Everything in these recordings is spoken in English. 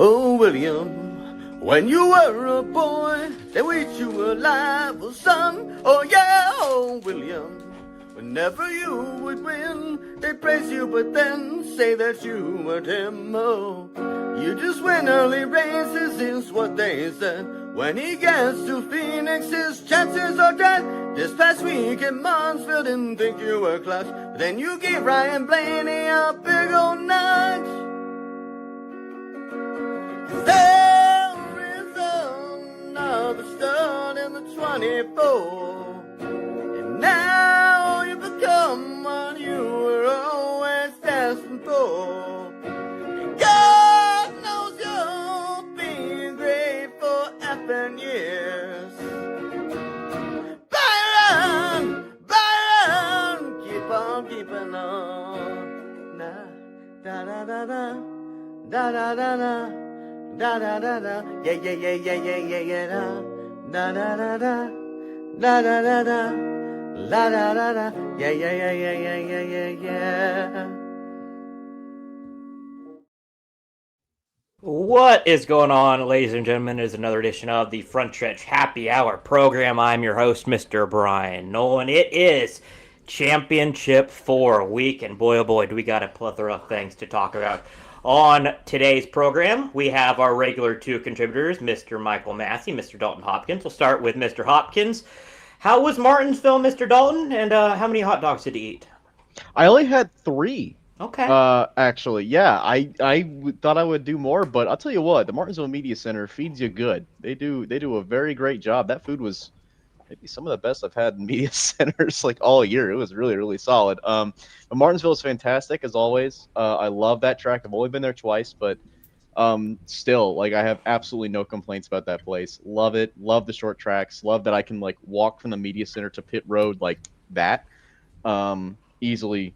Oh, William, when you were a boy, they wished you were alive, oh, son. Oh, yeah, oh, William, whenever you would win, they praise you, but then say that you weren't him. Oh, you just win early races, is what they said. When he gets to Phoenix, his chances are dead. This past week in Martinsville, didn't think you were clutch. But then you gave Ryan Blaney a big old nudge. There is another stud in the 24, and now you become what you were always destined for. And God knows you'll be great for effing years. Byron, Byron, keep on keeping on. Na da da da da da da da da. Da da da da, yeah yeah yeah yeah yeah yeah yeah da da da da da da da da la da da da, yeah yeah yeah yeah yeah yeah yeah yeah. What is going on, ladies and gentlemen? It is another edition of the Front Stretch Happy Hour program. I'm your host, Mr. Bryan Nolen. It is Championship 4 week, and boy, oh boy, do we got a plethora of things to talk about. On today's program, we have our regular two contributors, Mr. Michael Massie, Mr. Dalton Hopkins. We'll start with Mr. Hopkins. How was Martinsville, Mr. Dalton, and how many hot dogs did you eat? I only had 3. Okay. Actually, yeah. I thought I would do more, but I'll tell you what, the Martinsville Media Center feeds you good. They do a very great job. That food was maybe some of the best I've had in media centers like all year. It was really, really solid. But Martinsville is fantastic as always. I love that track. I've only been there twice, but still, like, I have absolutely no complaints about that place. Love it. Love the short tracks. Love that I can like walk from the media center to pit road like that. Easily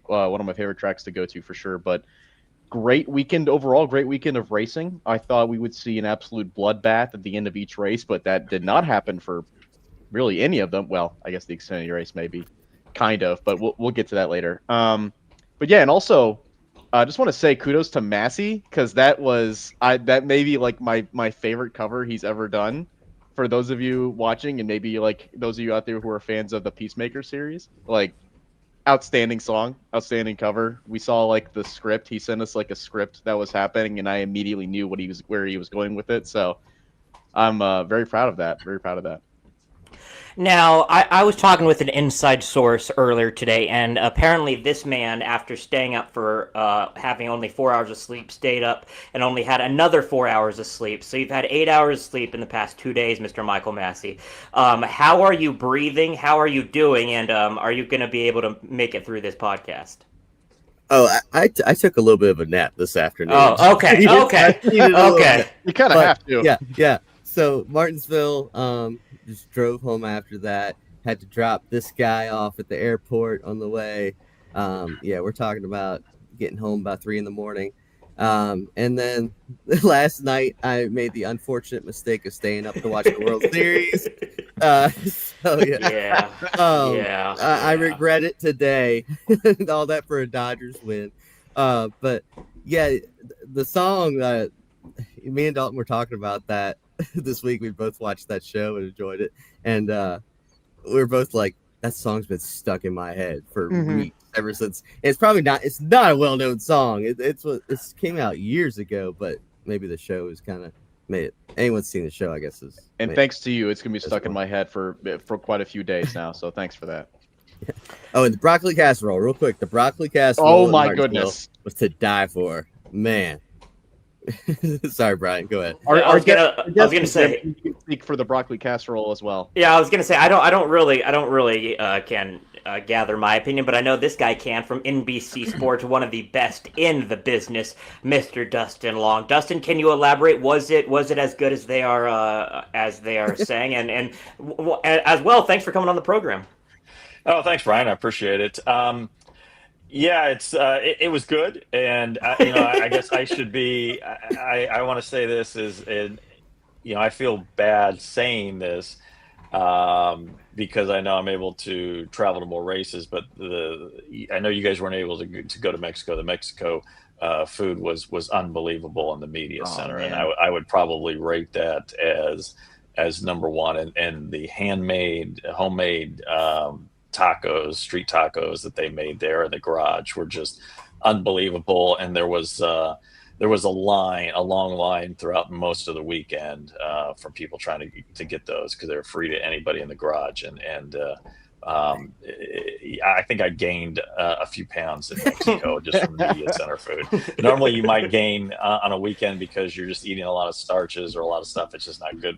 one of my favorite tracks to go to for sure. But great weekend overall. Great weekend of racing. I thought we would see an absolute bloodbath at the end of each race, but that did not happen for really any of them. Well, I guess the Xfinity race maybe, kind of, but we'll get to that later. But yeah, and also I just want to say kudos to Massie, because that may be like my favorite cover he's ever done. For those of you watching, and maybe like those of you out there who are fans of the Peacemaker series, like, outstanding song, outstanding cover. We saw like the script. He sent us like a script that was happening, and I immediately knew where he was going with it. So I'm very proud of that. Very proud of that. Now, I was talking with an inside source earlier today, and apparently this man, after staying up for having only 4 hours of sleep, stayed up and only had another 4 hours of sleep. So you've had 8 hours of sleep in the past 2 days, Mr. Michael Massie. How are you breathing? How are you doing? And are you going to be able to make it through this podcast? Oh, I took a little bit of a nap this afternoon. Oh, okay, okay, okay. You kind of have to. Yeah. So Martinsville, just drove home after that. Had to drop this guy off at the airport on the way. We're talking about getting home by 3 a.m. And then last night I made the unfortunate mistake of staying up to watch the World Series. I regret it today. All that for a Dodgers win. But yeah, the song, me and Dalton were talking about that this week. We both watched that show and enjoyed it, and we were both like, that song's been stuck in my head for weeks ever since. It's not a well-known song. It came out years ago, but maybe the show has kind of made it. Anyone's seen the show, I guess, is. And thanks to you, it's gonna be stuck in my head for quite a few days now. So thanks for that. Yeah. Oh, and the broccoli casserole, real quick. The broccoli casserole. Oh my goodness, was to die for, man. Sorry, Brian. Go ahead. I was gonna say, you can speak for the broccoli casserole as well. yeah, I was gonna say I don't really can gather my opinion, but I know this guy can from NBC Sports, one of the best in the business, Mr. Dustin Long. Dustin, can you elaborate? Was it as good as they are saying? And as well, thanks for coming on the program. Oh, thanks, Brian. I appreciate it. Yeah, it was good, and I guess I should be. I want to say this I feel bad saying this because I know I'm able to travel to more races, but I know you guys weren't able to go to Mexico. The Mexico food was unbelievable in the media center, man. and I would probably rate that as number one, and the homemade tacos, street tacos that they made there in the garage were just unbelievable. And there was a long line throughout most of the weekend for people trying to get those because they were free to anybody in the garage. And I think I gained a few pounds in Mexico just from media center food. Normally you might gain on a weekend because you're just eating a lot of starches or a lot of stuff. It's just not good.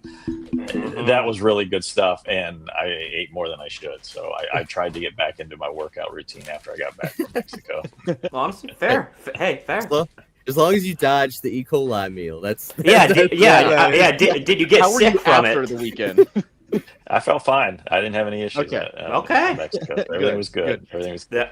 That was really good stuff, and I ate more than I should. So I tried to get back into my workout routine after I got back from Mexico. Honestly, fair. Hey, fair. As long as you dodge the E. coli meal, that's Yeah, did you get How were sick you from after it? the weekend? I felt fine. I didn't have any issues. Okay. Okay. In Mexico. Everything was good. Everything was good.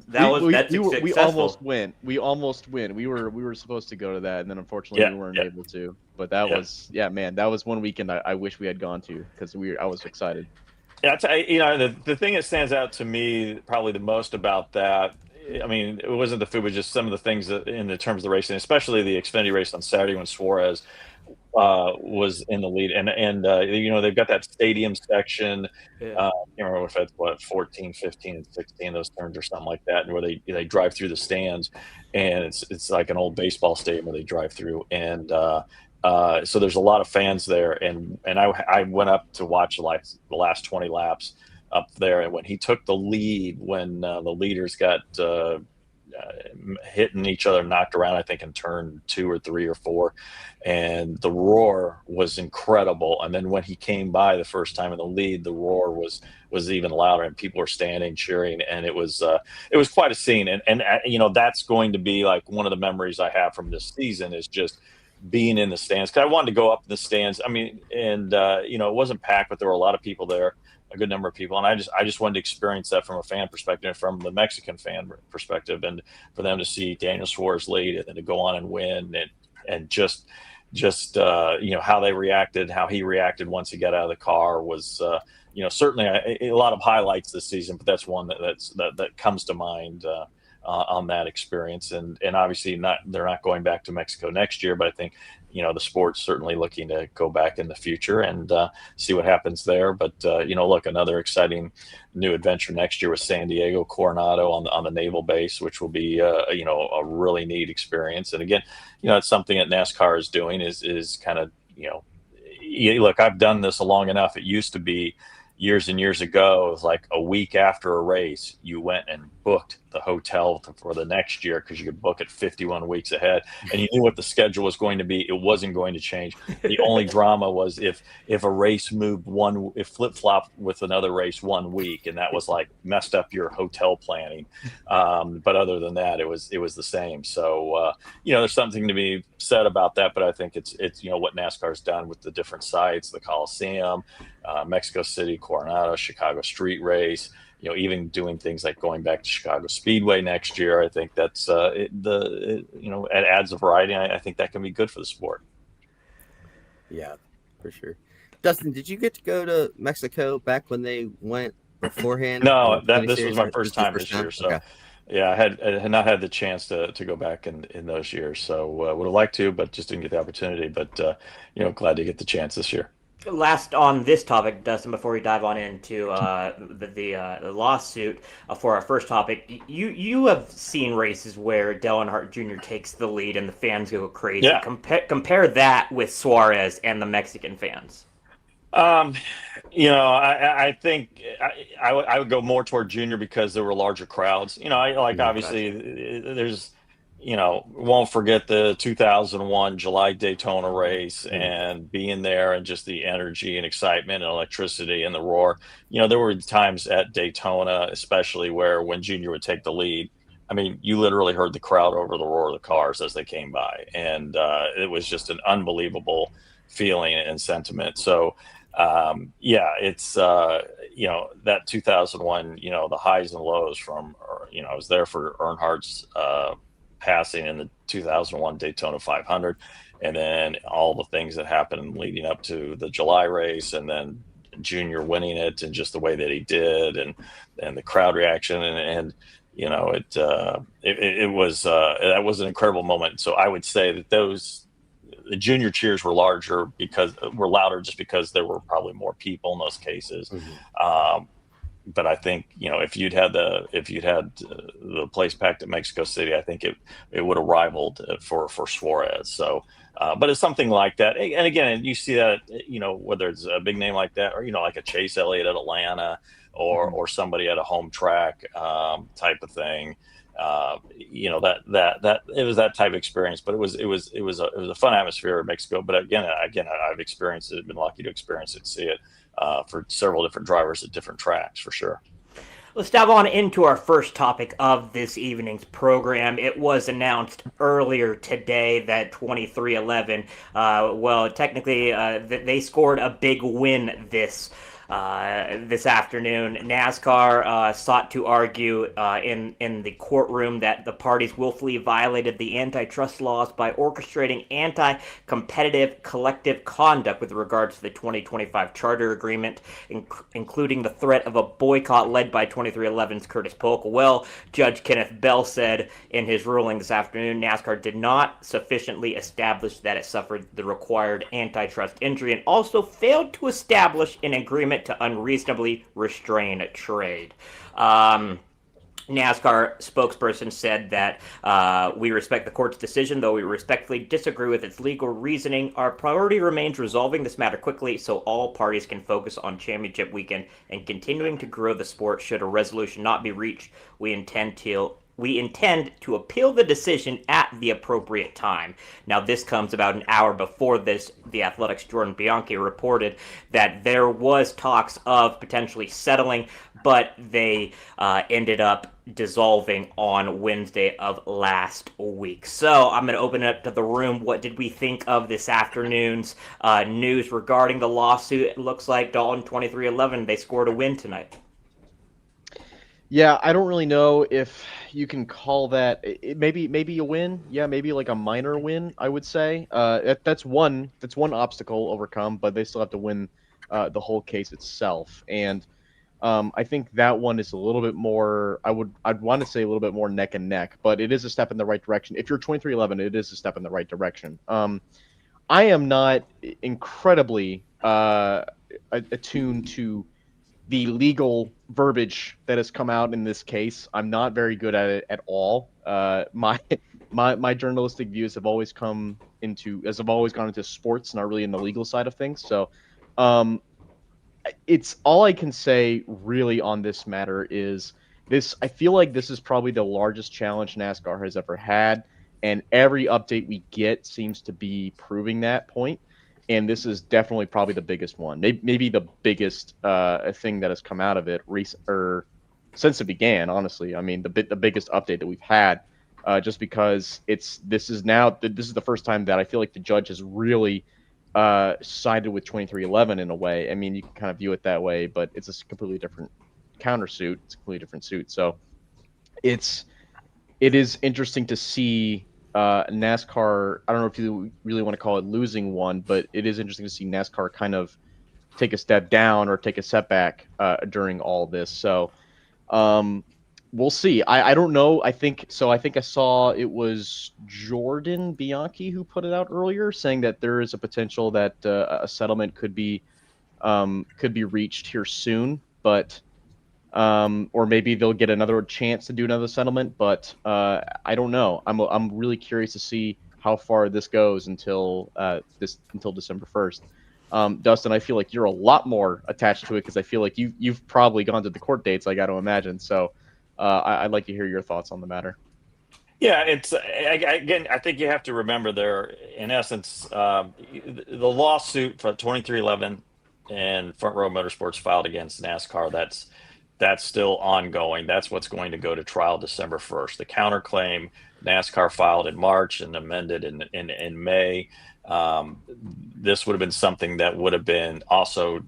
That's we successful. almost went. We were supposed to go to that, and then unfortunately we weren't able to. But that was that was one weekend I wish we had gone to because I was excited. Yeah, the thing that stands out to me probably the most about that, I mean, it wasn't the food, but just some of the things that, in the terms of the racing, especially the Xfinity race on Saturday when Suarez was in the lead, and they've got that stadium section. Yeah. I can't remember if that's 14, 15, and 16 those turns or something like that, and where they drive through the stands, and it's like an old baseball stadium where they drive through, and so there's a lot of fans there, and I went up to watch the last 20 laps up there, and when he took the lead, when the leaders got hitting each other, knocked around, I think in turn 2 or 3 or 4, and the roar was incredible. And then when he came by the first time in the lead, the roar was even louder, and people were standing cheering, and it was quite a scene. And that's going to be like one of the memories I have from this season is just being in the stands, because I wanted to go up in the stands. I mean, and it wasn't packed, but there were a lot of people there, a good number of people, and I just wanted to experience that from a fan perspective, from the Mexican fan perspective, and for them to see Daniel Suarez lead and then to go on and win, and just how they reacted, how he reacted once he got out of the car was certainly a lot of highlights this season, but that's one that comes to mind on that experience. And obviously they're not going back to Mexico next year, but I think the sport's certainly looking to go back in the future and see what happens there. But look, another exciting new adventure next year with San Diego Coronado on the naval base, which will be a really neat experience. And again, it's something that NASCAR is doing is kind of look, I've done this long enough. It used to be years and years ago, it was like a week after a race, you went and booked the hotel for the next year because you could book it 51 weeks ahead, and you knew what the schedule was going to be. It wasn't going to change. The only drama was if a race moved if flip-flopped with another race 1 week, and that was like messed up your hotel planning. But other than that, it was the same. So there's something to be said about that. But I think it's what NASCAR's done with the different sites, the Coliseum, Mexico City, Coronado, Chicago Street Race. Even doing things like going back to Chicago Speedway next year, I think that's it adds a variety. I think that can be good for the sport. Yeah, for sure. Dustin, did you get to go to Mexico back when they went beforehand? No, this was my first time this year. So, okay. Yeah, I had not had the chance to go back in those years. So would have liked to, but just didn't get the opportunity. But glad to get the chance this year. Last on this topic, Dustin, before we dive on into the lawsuit for our first topic, you have seen races where Dale Earnhardt Jr. takes the lead and the fans go crazy. Yeah. Compare that with Suarez and the Mexican fans. I think I would go more toward Junior because there were larger crowds. Obviously there's won't forget the 2001 July Daytona race and being there and just the energy and excitement and electricity and the roar. There were times at Daytona, especially where when Junior would take the lead, I mean, you literally heard the crowd over the roar of the cars as they came by. And it was just an unbelievable feeling and sentiment. So, it's, that 2001, the highs and lows from, I was there for Earnhardt's passing in the 2001 Daytona 500, and then all the things that happened leading up to the July race, and then Junior winning it, and just the way that he did, and the crowd reaction, and it was that was an incredible moment. So I would say that the Junior cheers were louder just because there were probably more people in those cases. Mm-hmm. But I think if you'd had the place packed at Mexico City, I think it would have rivaled for Suarez. So, but it's something like that. And again, you see that whether it's a big name like that, or like a Chase Elliott at Atlanta, or somebody at a home track type of thing. That it was that type of experience. But it was a fun atmosphere in Mexico. But again, I've experienced it, been lucky to experience it, see it. For several different drivers at different tracks, for sure. Let's dive on into our first topic of this evening's program. It was announced earlier today that 2311, technically they scored a big win this afternoon. NASCAR sought to argue in the courtroom that the parties willfully violated the antitrust laws by orchestrating anti-competitive collective conduct with regards to the 2025 charter agreement, including the threat of a boycott led by 2311's Curtis Polk. Well, Judge Kenneth Bell said in his ruling this afternoon, NASCAR did not sufficiently establish that it suffered the required antitrust injury, and also failed to establish an agreement to unreasonably restrain trade. NASCAR spokesperson said that we respect the court's decision, though we respectfully disagree with its legal reasoning. Our priority remains resolving this matter quickly so all parties can focus on championship weekend and continuing to grow the sport. Should a resolution not be reached, we intend to appeal the decision at the appropriate time. Now, this comes about an hour before this. The Athletic's Jordan Bianchi reported that there was talks of potentially settling, but they ended up dissolving on Wednesday of last week. So I'm going to open it up to the room. What did we think of this afternoon's news regarding the lawsuit? It looks like Dalton 2311, they scored a win tonight. Yeah, I don't really know if you can call that maybe a win. Yeah, maybe like a minor win, I would say. That's one obstacle overcome, but they still have to win the whole case itself. And I think that one is a little bit more. I'd want to say a little bit more neck and neck, but it is a step in the right direction. If you're 2311, it is a step in the right direction. I am not incredibly attuned to the legal verbiage that has come out in this case. I'm not very good at it at all. My journalistic views have always gone into sports, not really in the legal side of things. So, it's all I can say really on this matter is this. I feel like this is probably the largest challenge NASCAR has ever had, and every update we get seems to be proving that point. And this is definitely probably the biggest one, maybe the biggest thing that has come out of it since it began. Honestly, I mean the biggest update that we've had, just because this is the first time that I feel like the judge has really sided with 2311 in a way. I mean, you can kind of view it that way, but it's a completely different countersuit. It's a completely different suit. So it is interesting to see. NASCAR, I don't know if you really want to call it losing one, but it is interesting to see NASCAR kind of take a step down or take a setback during all this. So we'll see. I don't know. I think I saw it was Jordan Bianchi who put it out earlier, saying that there is a potential that a settlement could be reached here soon, but or maybe they'll get another chance to do another settlement, but I don't know. I'm really curious to see how far this goes until December 1st. Dustin, I feel like you're a lot more attached to it because I feel like you've probably gone to the court dates, I got to imagine. So I'd like to hear your thoughts on the matter. Yeah, it's again. I think you have to remember there. In essence, the lawsuit for 2311 and Front Row Motorsports filed against NASCAR. That's still ongoing. That's what's going to go to trial December 1st. The counterclaim NASCAR filed in March and amended in May. This would have been something that would have been also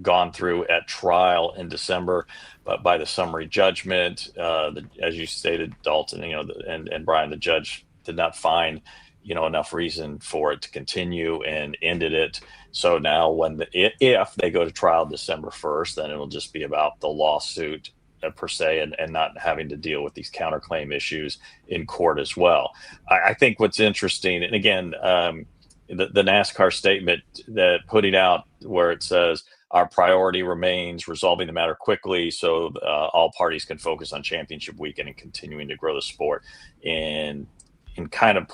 gone through at trial in December, but by the summary judgment, as you stated, Dalton, and Brian, the judge did not find, enough reason for it to continue and ended it. So now if they go to trial December 1st, then it'll just be about the lawsuit per se, and not having to deal with these counterclaim issues in court as well. I think what's interesting, and again, the NASCAR statement that putting out where it says, our priority remains resolving the matter quickly so all parties can focus on championship weekend and continuing to grow the sport. And kind of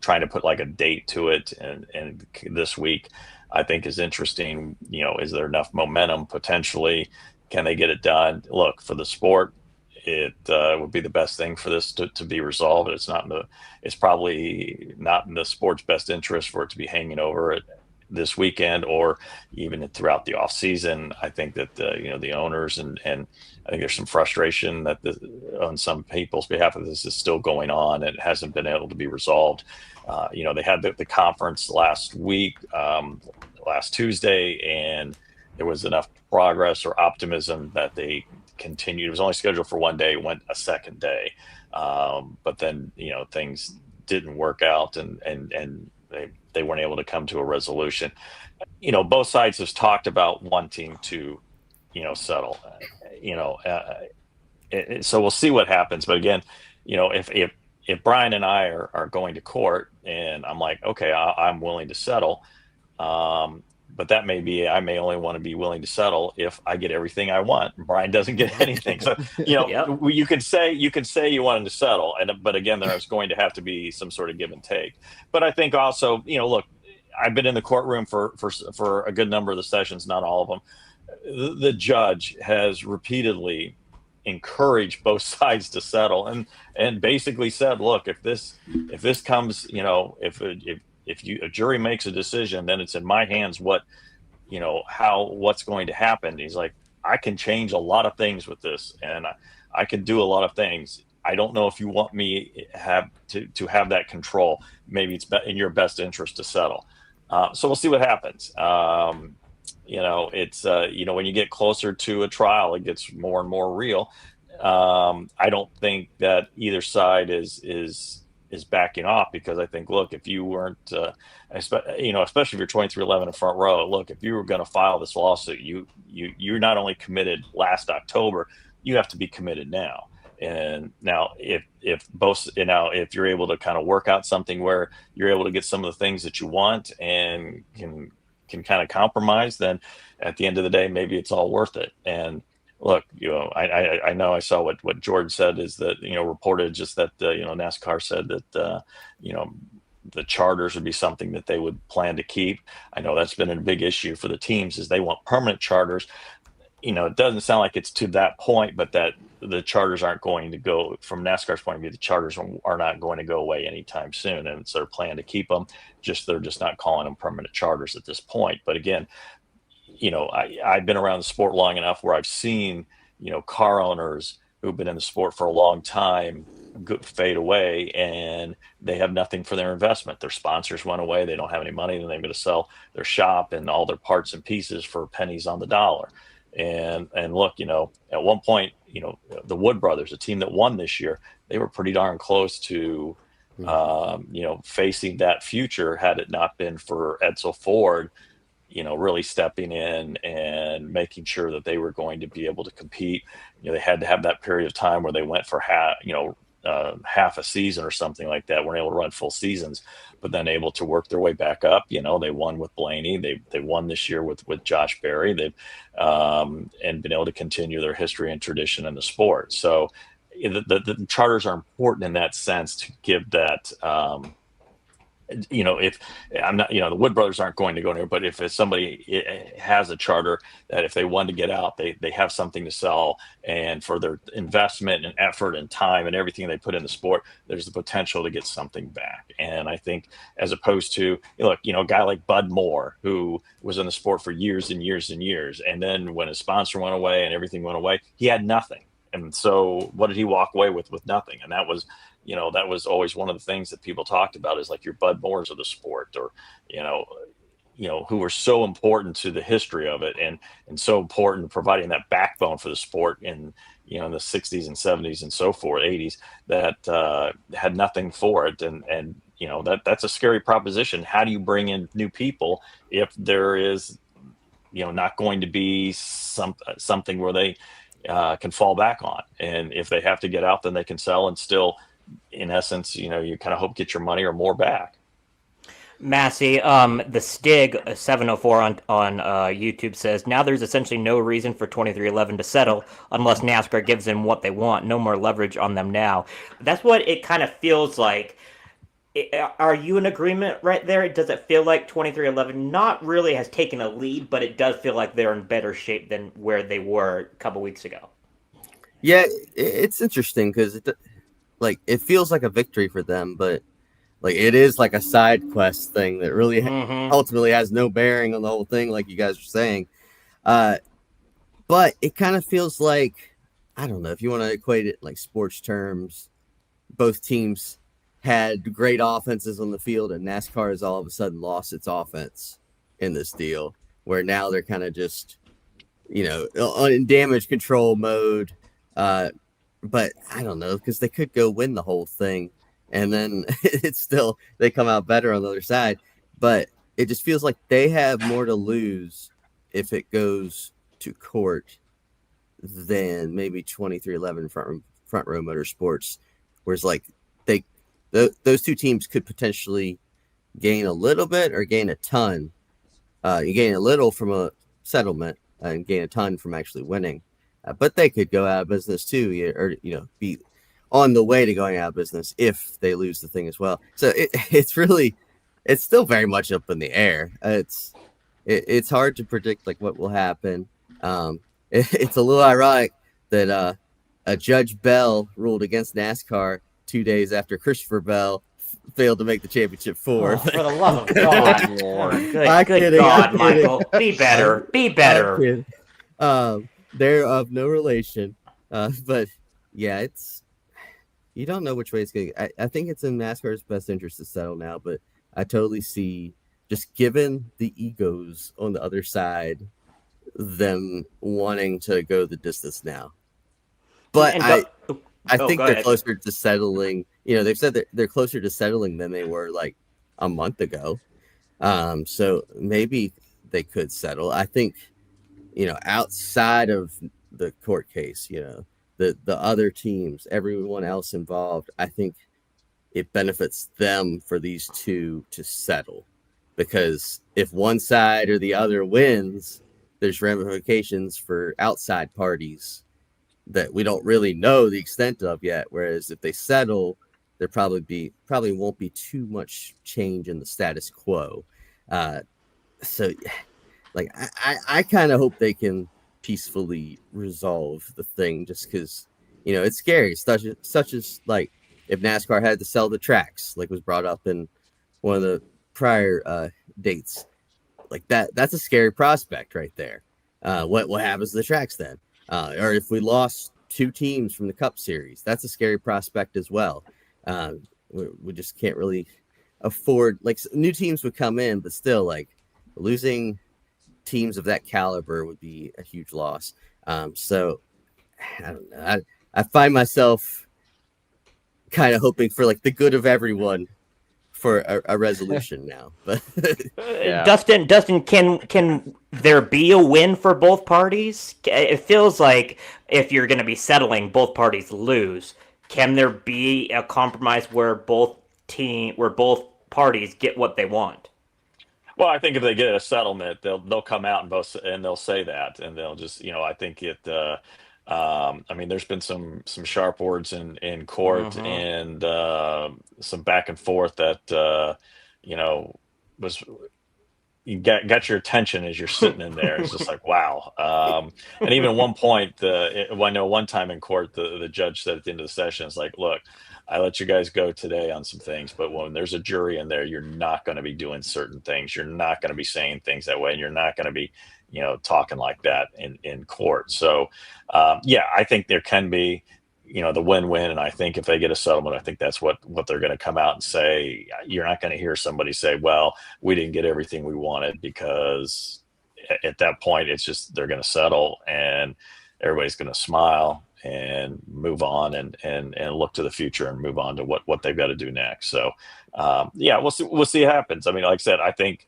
trying to put like a date to it. And this week, I think is interesting. Is there enough momentum potentially? Can they get it done? Look, for the sport, it would be the best thing for this to be resolved. It's probably not in the sport's best interest for it to be hanging over it this weekend or even throughout the off season. I think that the owners and I think there's some frustration that on some people's behalf of this is still going on. It hasn't been able to be resolved. They had the conference last week, last Tuesday, and there was enough progress or optimism that they continued. It was only scheduled for one day, went a second day, but then things didn't work out, and they weren't able to come to a resolution. Both sides have talked about wanting to, settle. So we'll see what happens. But again, if Brian and I are going to court, and I'm like, okay, I'm willing to settle, but that may be I may only want to be willing to settle if I get everything I want. Brian doesn't get anything. So Yep. you can say you wanted to settle, but again, there's going to have to be some sort of give and take. But I think also, look, I've been in the courtroom for a good number of the sessions, not all of them. The judge has repeatedly encouraged both sides to settle, and basically said, look, if this comes, if a jury makes a decision, then it's in my hands what's going to happen. He's like, I can change a lot of things with this, and I can do a lot of things. I don't know if you want me to have that control. Maybe it's in your best interest to settle. So we'll see what happens. It's when you get closer to a trial, it gets more and more real. I don't think that either side is backing off, because I think, look, if you weren't, especially if you're 2311 in Front Row, look, if you were going to file this lawsuit, you're not only committed last October, you have to be committed now. And now if you're able to kind of work out something where you're able to get some of the things that you want and can kind of compromise, then at the end of the day, maybe it's all worth it. And look, I know I saw what George said is that, reported just that, NASCAR said that, the charters would be something that they would plan to keep. I know that's been a big issue for the teams, is they want permanent charters. It doesn't sound like it's to that point, but that the charters aren't going to go, from NASCAR's point of view, the charters are not going to go away anytime soon. And it's their plan to keep them. They're just not calling them permanent charters at this point. But again, I've been around the sport long enough where I've seen, car owners who've been in the sport for a long time fade away, and they have nothing for their investment. Their sponsors went away. They don't have any money. Then they're going to sell their shop and all their parts and pieces for pennies on the dollar. And look, at one point, the Wood brothers, a team that won this year, they were pretty darn close to, facing that future, had it not been for Edsel Ford, really stepping in and making sure that they were going to be able to compete. They had to have that period of time where they went for half a season or something like that, weren't able to run full seasons, but then able to work their way back up. They won with Blaney. They won this year with Josh Berry. They've and been able to continue their history and tradition in the sport. So the charters are important in that sense, to give that if I'm not, the Wood brothers aren't going to go anywhere, but if somebody has a charter that if they want to get out, they have something to sell, and for their investment and effort and time and everything they put in the sport, there's the potential to get something back. And I think as opposed to, look, a guy like Bud Moore, who was in the sport for years and years and years, and then when his sponsor went away and everything went away, he had nothing. And so what did he walk away with nothing? And that was, that was always one of the things that people talked about, is like your Bud Moores of the sport, or, who were so important to the history of it, and so important providing that backbone for the sport in, in the 60s and 70s and so forth, 80s, that had nothing for it. And that's a scary proposition. How do you bring in new people if there is, not going to be something where they can fall back on? And if they have to get out, then they can sell and still, in essence, you kind of hope get your money or more back. Massie, the Stig 704 on YouTube says, now there's essentially no reason for 2311 to settle unless NASCAR gives them what they want. No more leverage on them now. That's what it kind of feels like. Are you in agreement right there? Does it feel like 2311 not really has taken a lead, but it does feel like they're in better shape than where they were a couple weeks ago? Yeah, it's interesting because it feels like a victory for them, but it is like a side quest thing that really ultimately has no bearing on the whole thing, like you guys are saying. But it kind of feels like, I don't know, if you want to equate it like sports terms, both teams had great offenses on the field, and NASCAR has all of a sudden lost its offense in this deal, where now they're kind of just, in damage control mode. But I don't know, because they could go win the whole thing, and then it's still, they come out better on the other side. But it just feels like they have more to lose if it goes to court than maybe 2311 front row motorsports. Whereas those two teams could potentially gain a little bit or gain a ton. You gain a little from a settlement and gain a ton from actually winning. But they could go out of business too, or be on the way to going out of business if they lose the thing as well. So it's still very much up in the air. It's hard to predict what will happen. It's a little ironic that Judge Bell ruled against NASCAR 2 days after Christopher Bell failed to make the championship four. Oh, for the love of God, Lord. Good kidding, God, Michael. Be better. Be better. They're of no relation. But yeah, you don't know which way it's going. I think it's in NASCAR's best interest to settle now, but I totally see, just given the egos on the other side, them wanting to go the distance now. But I think they're closer to settling. They've said that they're closer to settling than they were a month ago. So maybe they could settle. I think, outside of the court case, the other teams, everyone else involved, I think it benefits them for these two to settle, because if one side or the other wins, there's ramifications for outside parties that we don't really know the extent of yet. Whereas if they settle, there probably won't be too much change in the status quo. So I kind of hope they can peacefully resolve the thing, just because, it's scary. Such as if NASCAR had to sell the tracks, was brought up in one of the prior dates, that's a scary prospect right there. What happens to the tracks then? Or if we lost two teams from the Cup Series, that's a scary prospect as well. We just can't really afford, new teams would come in, but still, losing teams of that caliber would be a huge loss. So I don't know. I find myself kind of hoping for the good of everyone for a resolution now. But yeah. Dustin, can there be a win for both parties? It feels like if you're going to be settling, both parties lose. Can there be a compromise where both parties get what they want? Well, I think if they get a settlement, they'll come out and they'll say that, and they'll just, I think it. There's been some sharp words in court, and some back and forth that was you got your attention as you're sitting in there. It's just like, wow. And even at one point, I know one time in court, the judge said at the end of the session, it's like, look, I let you guys go today on some things, but when there's a jury in there, you're not going to be doing certain things. You're not going to be saying things that way, and you're not going to be, talking like that in court. So, I think there can be, the win-win. And I think if they get a settlement, I think that's what they're going to come out and say. You're not going to hear somebody say, well, we didn't get everything we wanted, because at that point, it's just, they're going to settle and everybody's going to smile and move on and look to the future and move on to what they've got to do next. So, we'll see what happens. I mean, like I said, I think,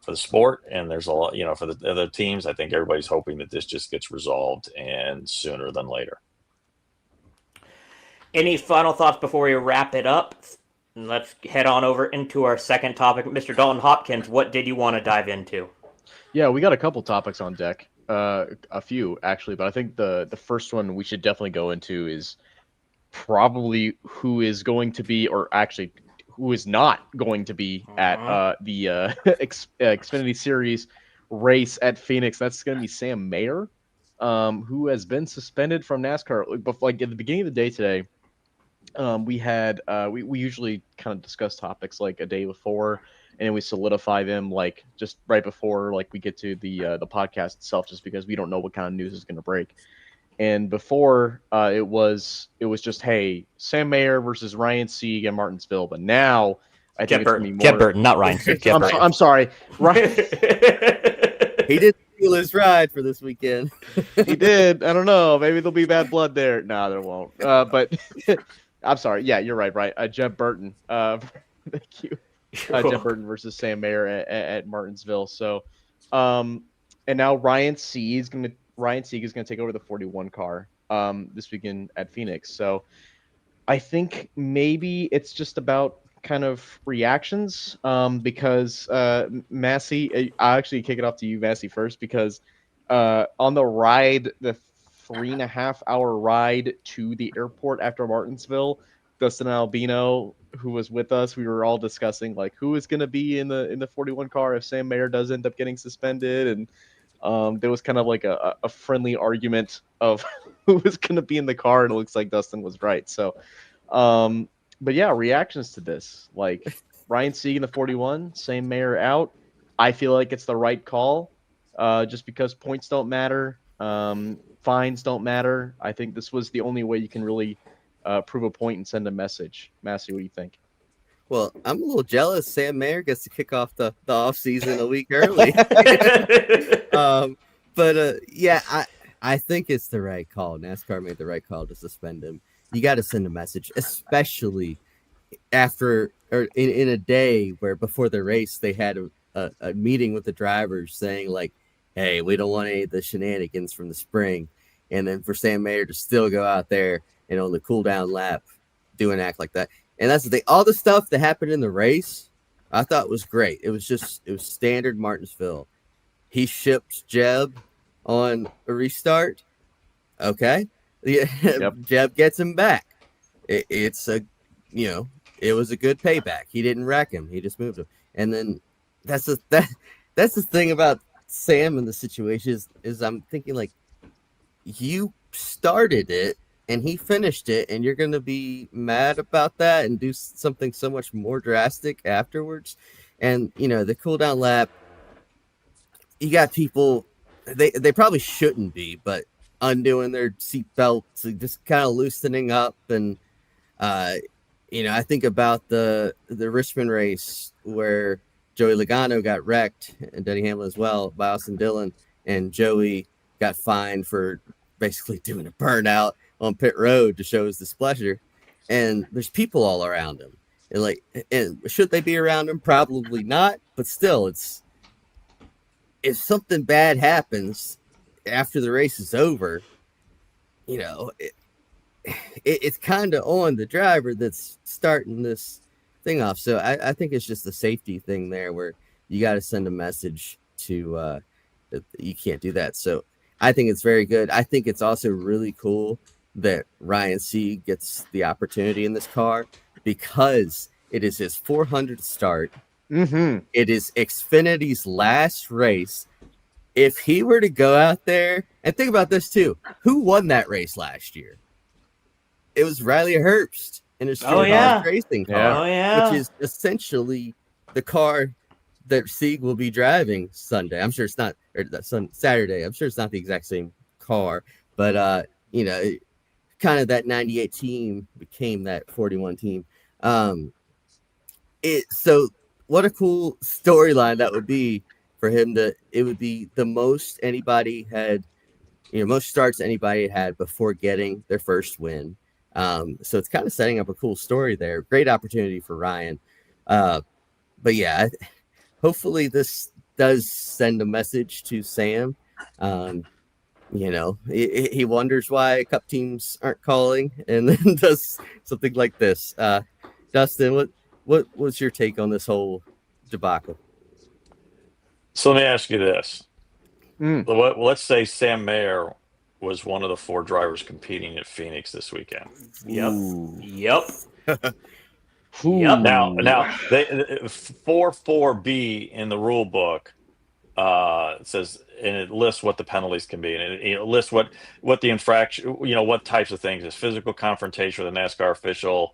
for the sport, and there's a lot, for the other teams, I think everybody's hoping that this just gets resolved, and sooner than later. Any final thoughts before we wrap it up? Let's head on over into our second topic. Mr. Dalton Hopkins, what did you want to dive into? Yeah, we got a couple topics on deck. A few, actually, but I think the first one we should definitely go into is probably who is going to be, or actually who is not going to be at the Xfinity Series race at Phoenix. That's going to be Sam Mayer, who has been suspended from NASCAR. Like at the beginning of the day today, we had we usually kind of discuss topics like a day before, and then we solidify them like just right before like we get to the podcast itself, just because we don't know what kind of news is going to break. And before it was just, hey, Sam Mayer versus Ryan Sieg in Martinsville. But now I think it's going to be more... Jeb Burton, not Ryan Sieg. I'm sorry. Ryan... He did steal his ride for this weekend. He did. I don't know. Maybe there'll be bad blood there. No, there won't. But I'm sorry. Yeah, you're right. Jeb Burton. Thank you. Jeb Burton versus Sam Mayer at Martinsville. So, and now Ryan Sieg is going to take over the 41 car this weekend at Phoenix. So I think maybe it's just about kind of reactions because Massie, I'll actually kick it off to you, Massie, first, because on the ride, the 3.5-hour ride to the airport after Martinsville, Dustin and Albino, who was with us, we were all discussing like who is going to be in the 41 car if Sam Mayer does end up getting suspended, and there was kind of like a friendly argument of who was going to be in the car, and it looks like Dustin was right. So, but yeah, reactions to this, like Ryan Sieg in the 41, Sam Mayer out. I feel like it's the right call, just because points don't matter, fines don't matter. I think this was the only way you can really prove a point and send a message. Massie, what do you think? Well, I'm a little jealous. Sam Mayer gets to kick off the off season a week early. I think it's the right call. NASCAR made the right call to suspend him. You got to send a message, especially after or in a day where before the race they had a meeting with the drivers saying like, "Hey, we don't want any of the shenanigans from the spring," and then for Sam Mayer to still go out there and on the cool down lap do an act like that. And that's the thing. All the stuff that happened in the race, I thought was great. It was standard Martinsville. He shipped Jeb on a restart. Okay. Yeah. Yep. Jeb gets him back. It was a good payback. He didn't wreck him. He just moved him. And then that's the thing about Sam in the situation is I'm thinking like, you started it and he finished it, and you're going to be mad about that and do something so much more drastic afterwards. And, the cool down lap, you got people, they probably shouldn't be, but undoing their seat belts, just kind of loosening up. And, I think about the Richmond race where Joey Logano got wrecked, and Denny Hamlin as well, by Austin Dillon, and Joey got fined for basically doing a burnout on pit road to show his displeasure, and there's people all around him, and should they be around him? Probably not, but still, if something bad happens after the race is over, it's kind of on the driver that's starting this thing off. So I think it's just a safety thing there where you got to send a message to that you can't do that. So I think it's very good. I think it's also really cool that Ryan Sieg gets the opportunity in this car because it is his 400th start. Mm-hmm. It is Xfinity's last race. If he were to go out there, and think about this too, who won that race last year? It was Riley Herbst in his racing car, which is essentially the car that Sieg will be driving Sunday. I'm sure it's not, or Saturday. I'm sure it's not the exact same car, but you know, kind of that 98 team became that 41 team. So what a cool storyline that would be for him to. It would be the most anybody had, most starts anybody had before getting their first win. So it's kind of setting up a cool story there. Great opportunity for Ryan. But yeah, hopefully this does send a message to Sam. He wonders why Cup teams aren't calling, and then does something like this. Dustin, what was your take on this whole debacle? So let me ask you this. Let's say Sam Mayer was one of the 4 drivers competing at Phoenix this weekend. Yep. Now, they 4.4b in the rule book says, and it lists what the penalties can be, and it lists what the infraction, what types of things is physical confrontation with a NASCAR official,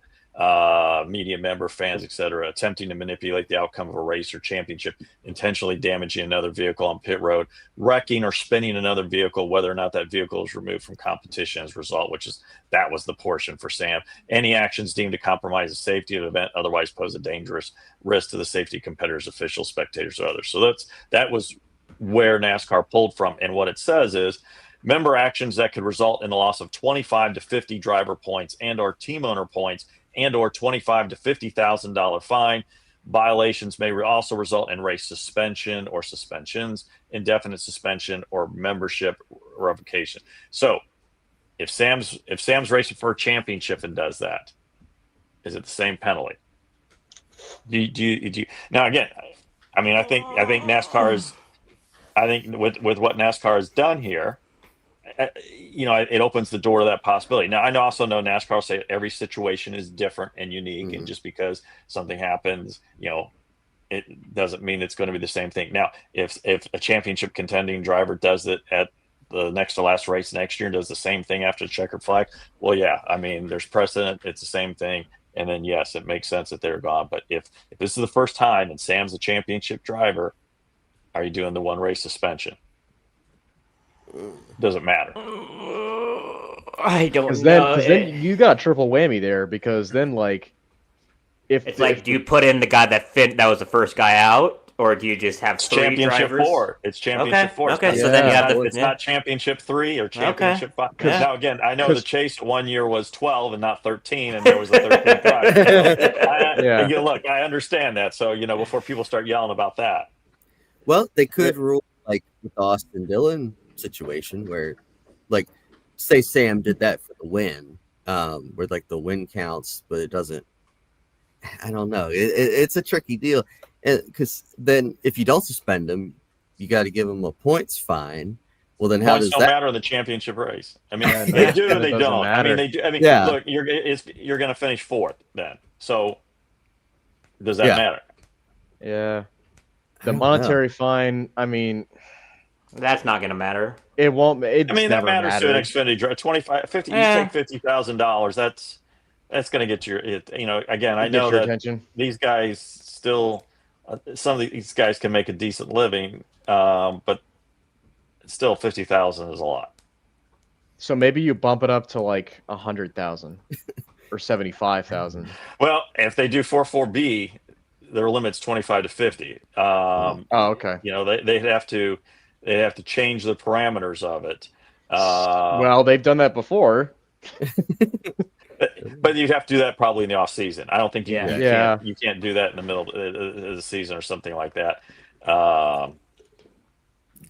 media member, fans, etc., attempting to manipulate the outcome of a race or championship, intentionally damaging another vehicle on pit road, wrecking or spinning another vehicle, whether or not that vehicle is removed from competition as a result, that was the portion for Sam. Any actions deemed to compromise the safety of the event, otherwise pose a dangerous risk to the safety of competitors, officials, spectators, or others. So that was where NASCAR pulled from. And what it says is, member actions that could result in the loss of 25 to 50 driver points and or team owner points and or $25,000 to $50,000 fine. Violations may also result in race suspension or suspensions, indefinite suspension, or membership revocation. So if Sam's racing for a championship and does that, is it the same penalty? Do you now again? I mean, I think NASCAR is. I think with what NASCAR has done here, it opens the door to that possibility. Now, I also know NASCAR will say every situation is different and unique, and just because something happens, it doesn't mean it's going to be the same thing. Now, if a championship contending driver does it at the next to last race next year and does the same thing after the checkered flag, well, yeah, I mean, there's precedent. It's the same thing. And then, yes, it makes sense that they're gone. But if this is the first time and Sam's a championship driver, are you doing the 1 race suspension? Doesn't matter. I don't know. Because then you got a triple whammy there, because then if do you put in the guy that was the first guy out, or do you just have 3 championship drivers? 4? It's championship 4. Okay, so then you have it's not championship 3 or championship 5. Now again, I know the chase 1 year was 12 and not 13, and there was a 13th driver. Look, I understand that. So before people start yelling about that. Well, they could rule like with the Austin Dillon situation where, say Sam did that for the win, where the win counts, but it doesn't. I don't know. It's a tricky deal, because then if you don't suspend him, you got to give him a points fine. Well, then how does that matter in the championship race? I mean, they do or they don't. Matter. I mean, they do. I mean, look, you're going to finish 4th then. So does that matter? Yeah. The monetary fine, I mean, that's not going to matter. It won't. That matters to an Xfinity driver. 25, 50. You take $50,000. That's going to get your. Again, I know that attention. These guys still. Some of these guys can make a decent living, but still $50,000 is a lot. So maybe you bump it up to like 100,000 or 75,000. Well, if they do 4.4b. Their limit's 25 to 50. Okay. They'd have to change the parameters of it. Well, they've done that before. But you'd have to do that probably in the off season. I don't think you can't do that in the middle of the season or something like that.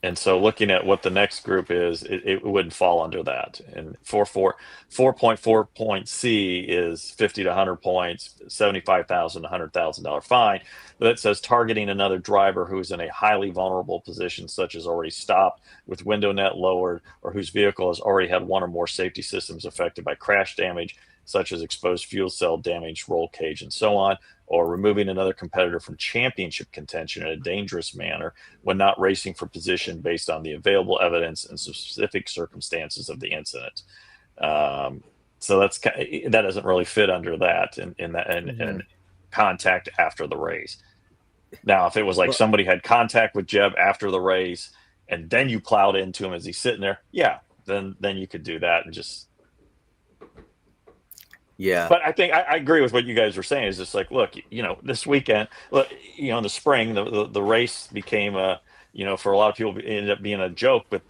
And so looking at what the next group is, it wouldn't fall under that. And 4.4 point C is 50 to 100 points, $75,000 to $100,000 fine. But it says targeting another driver who is in a highly vulnerable position, such as already stopped with window net lowered, or whose vehicle has already had 1 or more safety systems affected by crash damage, such as exposed fuel cell damage, roll cage, and so on, or removing another competitor from championship contention in a dangerous manner when not racing for position based on the available evidence and specific circumstances of the incident. So that doesn't really fit under that and contact after the race. Now, if it was like somebody had contact with Jeb after the race and then you plowed into him as he's sitting there, then you could do that and just. Yeah. But I think I agree with what you guys were saying. Is just like, look, this weekend, in the spring, the race became for a lot of people, it ended up being a joke with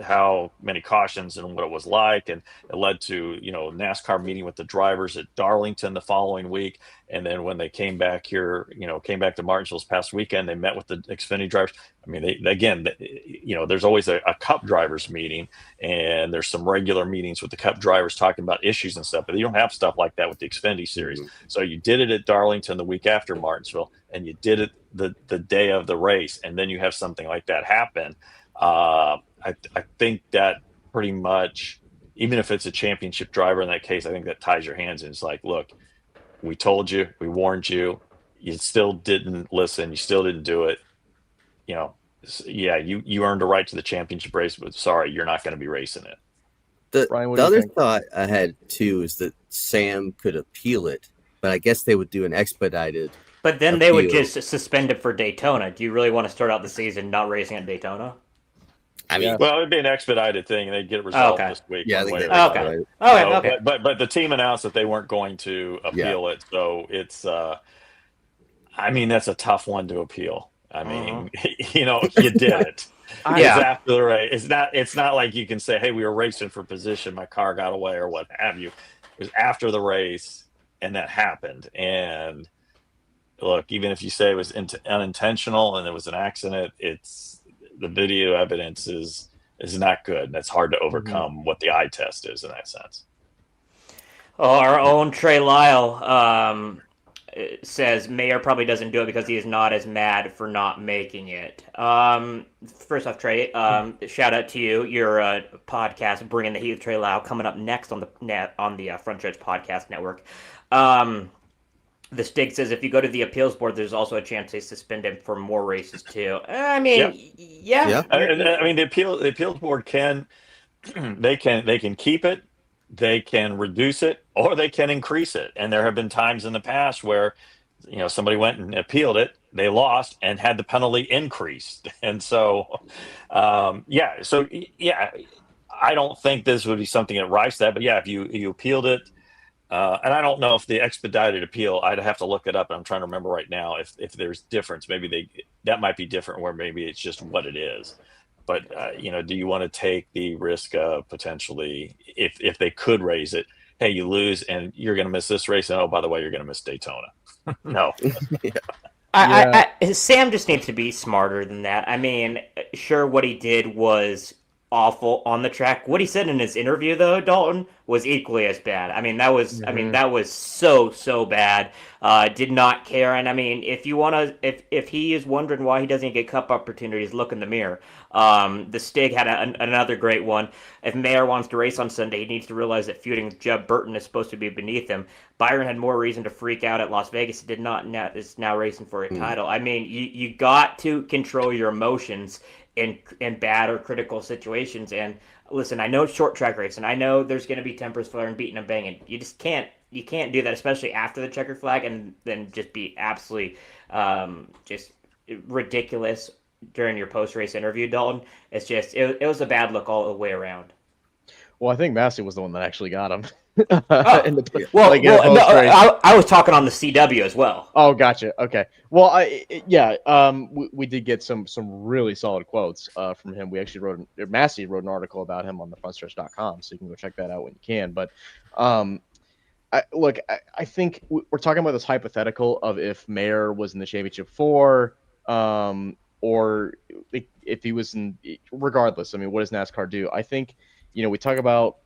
how many cautions and what it was like, and it led to NASCAR meeting with the drivers at Darlington the following week, and then when they came back here, came back to Martinsville this past weekend, they met with the Xfinity drivers. I mean, there's always a Cup drivers meeting, and there's some regular meetings with the Cup drivers talking about issues and stuff, but you don't have stuff like that with the Xfinity series. So you did it at Darlington the week after Martinsville, and you did it the day of the race, and then you have something like that happen. I think that pretty much, even if it's a championship driver in that case, I think that ties your hands in. It's like, look, we told you, we warned you, you still didn't listen, you still didn't do it. You earned a right to the championship race, but sorry, you're not going to be racing it. Brian, what the do you other think? thought I had too is that Sam could appeal it, but I guess they would do an expedited. But then they would appeal. just suspend it for Daytona. Do you really want to start out the season not racing at Daytona? I mean, Well, it'd be an expedited thing, and they'd get it resolved this week. yeah, one way or Okay. another. Okay. But the team announced that they weren't going to appeal it, so it's. That's a tough one to appeal. I mean, you did it. It's after the race. It's not like you can say, "Hey, we were racing for position, my car got away," or what have you. It was after the race, and that happened. And look, even if you say it was unintentional and it was an accident, it's the video evidence is not good. That's hard to overcome what the eye test is in that sense. Our own Trey Lyle says Mayer probably doesn't do it because he is not as mad for not making it. First off, Trey, shout out to you. Your podcast, Bringing the Heat with Trey Lyle, coming up next on the Front Stretch Podcast Network. The Stig says if you go to the appeals board, there's also a chance they suspend him for more races too. I mean, yeah. I mean, the appeals board can keep it, they can reduce it, or they can increase it. And there have been times in the past where somebody went and appealed it, they lost, and had the penalty increased. And so, I don't think this would be something that rises that. But yeah, if you appealed it. And I don't know if the expedited appeal, I'd have to look it up, and I'm trying to remember right now if there's difference. Maybe that might be different, where maybe it's just what it is. But do you want to take the risk of potentially, if they could raise it, hey, you lose and you're going to miss this race, and oh, by the way, you're going to miss Daytona? No. Sam just needs to be smarter than that. I mean, sure, what he did was awful on the track. What he said in his interview, though, Dalton, was equally as bad. I mean, that was so bad. Did not care. And I mean, if he is wondering why he doesn't get Cup opportunities, look in the mirror. The Stig had another great one. If Mayer wants to race on Sunday, he needs to realize that feuding with Jeb Burton is supposed to be beneath him. Byron had more reason to freak out at Las Vegas. He did not. Is now racing for a title. I mean, you got to control your emotions in bad or critical situations. And listen, I know it's short track racing. I know there's going to be tempers flaring, beating and banging. You just can't do that, especially after the checkered flag, and then just be absolutely just ridiculous during your post-race interview, Dalton. It's just it was a bad look all the way around. Well, I think Massie was the one that actually got him. I was talking on the CW as well. Oh, gotcha. Okay. Well, we did get some really solid quotes from him. We actually Massie wrote an article about him on the frontstretch.com, so you can go check that out when you can. But I think we're talking about this hypothetical of if Mayer was in the championship 4, or if he was in, regardless. I mean, what does NASCAR do? I think, we talk about,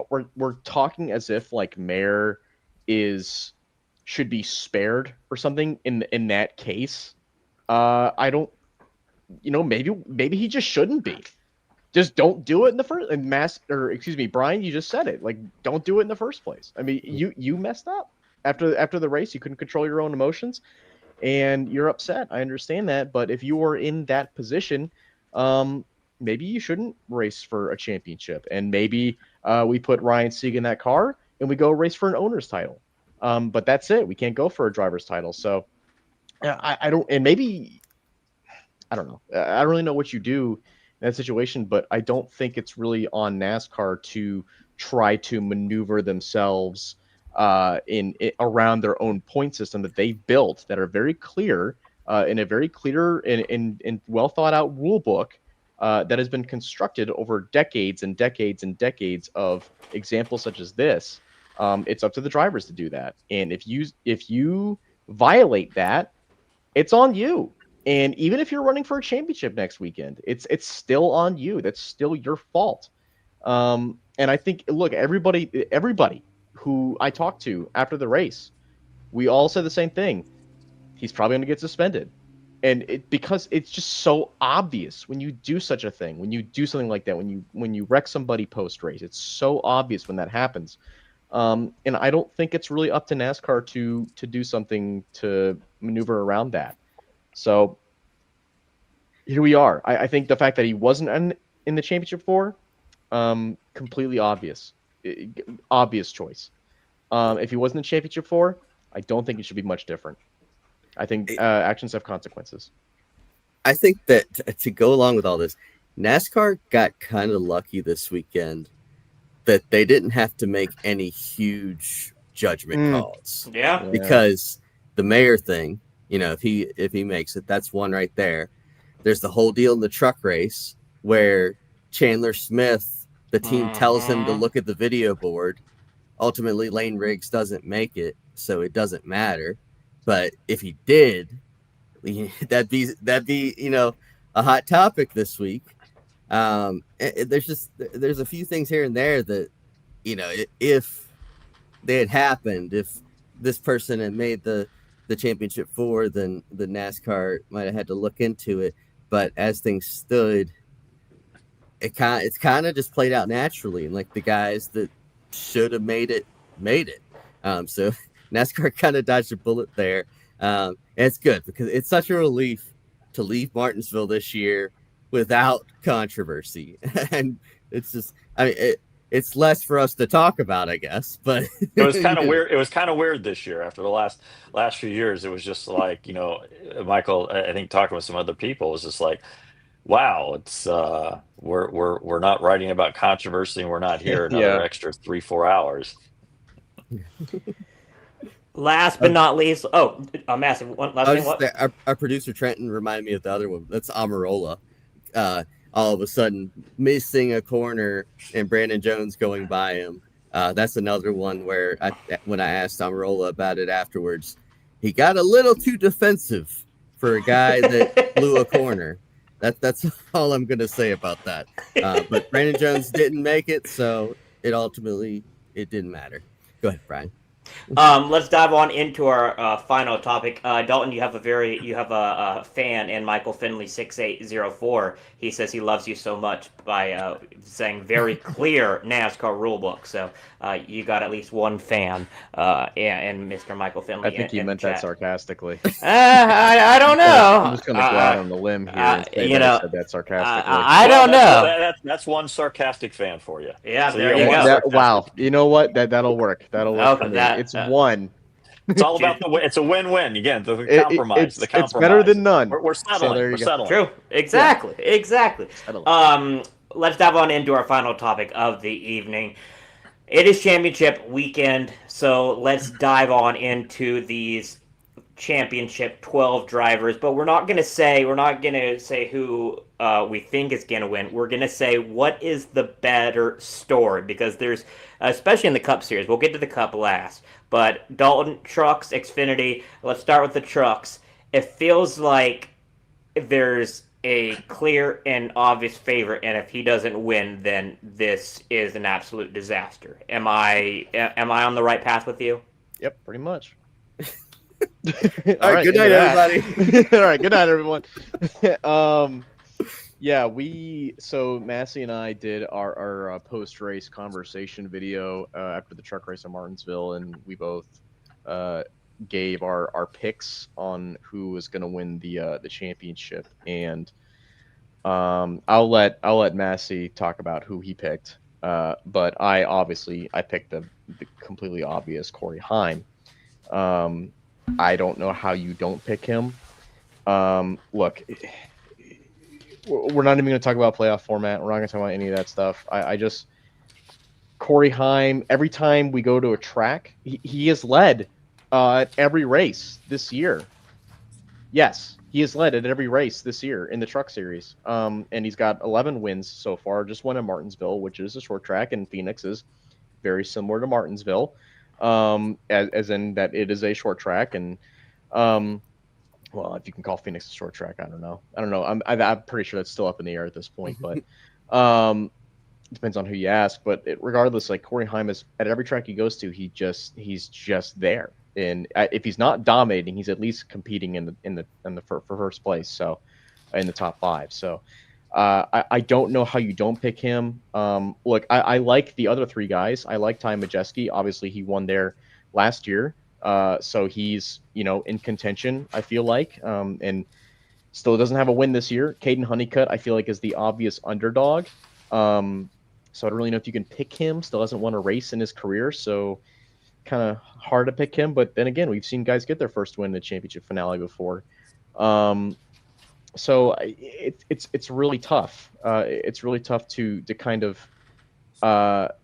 we're talking as if like Mayer should be spared or something in that case. I don't, maybe he just shouldn't be. Just don't do it in the first. And Brian, you just said it. Like, don't do it in the first place. I mean, you messed up. after the race, you couldn't control your own emotions, and you're upset. I understand that, but if you are in that position, maybe you shouldn't race for a championship, and maybe we put Ryan Sieg in that car and we go race for an owner's title. But that's it. We can't go for a driver's title. So I don't, and maybe I don't know. I don't really know what you do in that situation, but I don't think it's really on NASCAR to try to maneuver themselves around their own point system that they've built that are very clear in a very clear and well thought out rule book that has been constructed over decades and decades and decades of examples such as this. It's up to the drivers to do that, and if you violate that, it's on you. And even if you're running for a championship next weekend, it's still on you. That's still your fault. And I think, look, everybody who I talked to after the race, we all said the same thing. He's probably going to get suspended. And because it's just so obvious when you do such a thing, when you do something like that, when you wreck somebody post race, it's so obvious when that happens. And I don't think it's really up to NASCAR to do something to maneuver around that. So here we are. I think the fact that he wasn't in the championship 4, completely obvious choice. If he wasn't in championship 4, I don't think it should be much different. I think actions have consequences. I think that to go along with all this, NASCAR got kind of lucky this weekend that they didn't have to make any huge judgment calls. Yeah. Because the mayor thing, if he makes it, that's one right there. There's the whole deal in the truck race where Chandler Smith, the team tells him to look at the video board. Ultimately, Lane Riggs doesn't make it, so it doesn't matter. But if he did, that'd be a hot topic this week. There's a few things here and there that, if they had happened, if this person had made the championship 4, then the NASCAR might have had to look into it. But as things stood, it's kind of just played out naturally, and like the guys that should have made it. So NASCAR kind of dodged a bullet there. And it's good because it's such a relief to leave Martinsville this year without controversy. And it's just, it's less for us to talk about, I guess, but it was kind of weird. It was kind of weird this year after the last few years. It was just like, Michael, I think talking with some other people, was just like, wow, it's we're not writing about controversy, and we're not here another extra 3-4 hours. Last but not least, massive one last thing. What? Our producer Trenton reminded me of the other one. That's Amarola. All of a sudden missing a corner and Brandon Jones going by him. That's another one where when I asked Amarola about it afterwards, he got a little too defensive for a guy that blew a corner. That's all I'm going to say about that. But Brandon Jones didn't make it, so it didn't matter. Go ahead, Brian. Let's dive on into our final topic. Dalton, you have a fan in Michael Finley 6804. He says he loves you so much by saying very clear NASCAR rulebook. So you got at least one fan, and Mr. Michael Finley. I think he meant that sarcastically. I don't know. I'm just going to go out on the limb here and say that I said that sarcastically. I don't know. That's one sarcastic fan for you. Yeah, So there you go. Wow, you know what? That'll work. That'll work. For me. It's one. It's all about it's a win-win. Again, the compromise. It's better than none. We're settling. So we're settling. True. Exactly. Yeah. Exactly. Let's dive on into our final topic of the evening. It is championship weekend, so let's dive on into these championship 12 drivers. But we're not going to say who we think is going to win. We're going to say what is the better story, because there's, especially in the Cup Series, we'll get to the Cup last. But Dalton, trucks, Xfinity, let's start with the trucks. It feels like there's a clear and obvious favorite, and if he doesn't win, then this is an absolute disaster. Am I on the right path with you? Yep, pretty much. All right, good night, everybody. All right, good night, everyone. So Massie and I did our post-race conversation video after the truck race in Martinsville, and we both gave our picks on who was going to win the championship, and I'll let Massie talk about who he picked. But I picked the completely obvious Corey Heim. I don't know how you don't pick him. Look, we're not even going to talk about playoff format. We're not going to talk about any of that stuff. I just Corey Heim. Every time we go to a track, he has led every race this year. Yes, he has led at every race this year in the Truck Series. And he's got 11 wins so far. Just won at Martinsville, which is a short track, and Phoenix is very similar to Martinsville, as in that it is a short track. And well, if you can call Phoenix a short track, I don't know. I'm pretty sure that's still up in the air at this point, but depends on who you ask. But regardless, like Corey Heim is at every track he goes to, he's just there. And if he's not dominating, he's at least competing in the for first place. So in the top 5. So I don't know how you don't pick him. Look, I like the other 3 guys. I like Ty Majeski. Obviously, he won there last year. So he's, in contention, I feel like, and still doesn't have a win this year. Caden Honeycutt, I feel like, is the obvious underdog. So I don't really know if you can pick him. Still hasn't won a race in his career, so kind of hard to pick him. But then again, we've seen guys get their first win in the championship finale before. So it's really tough. It's really tough to kind of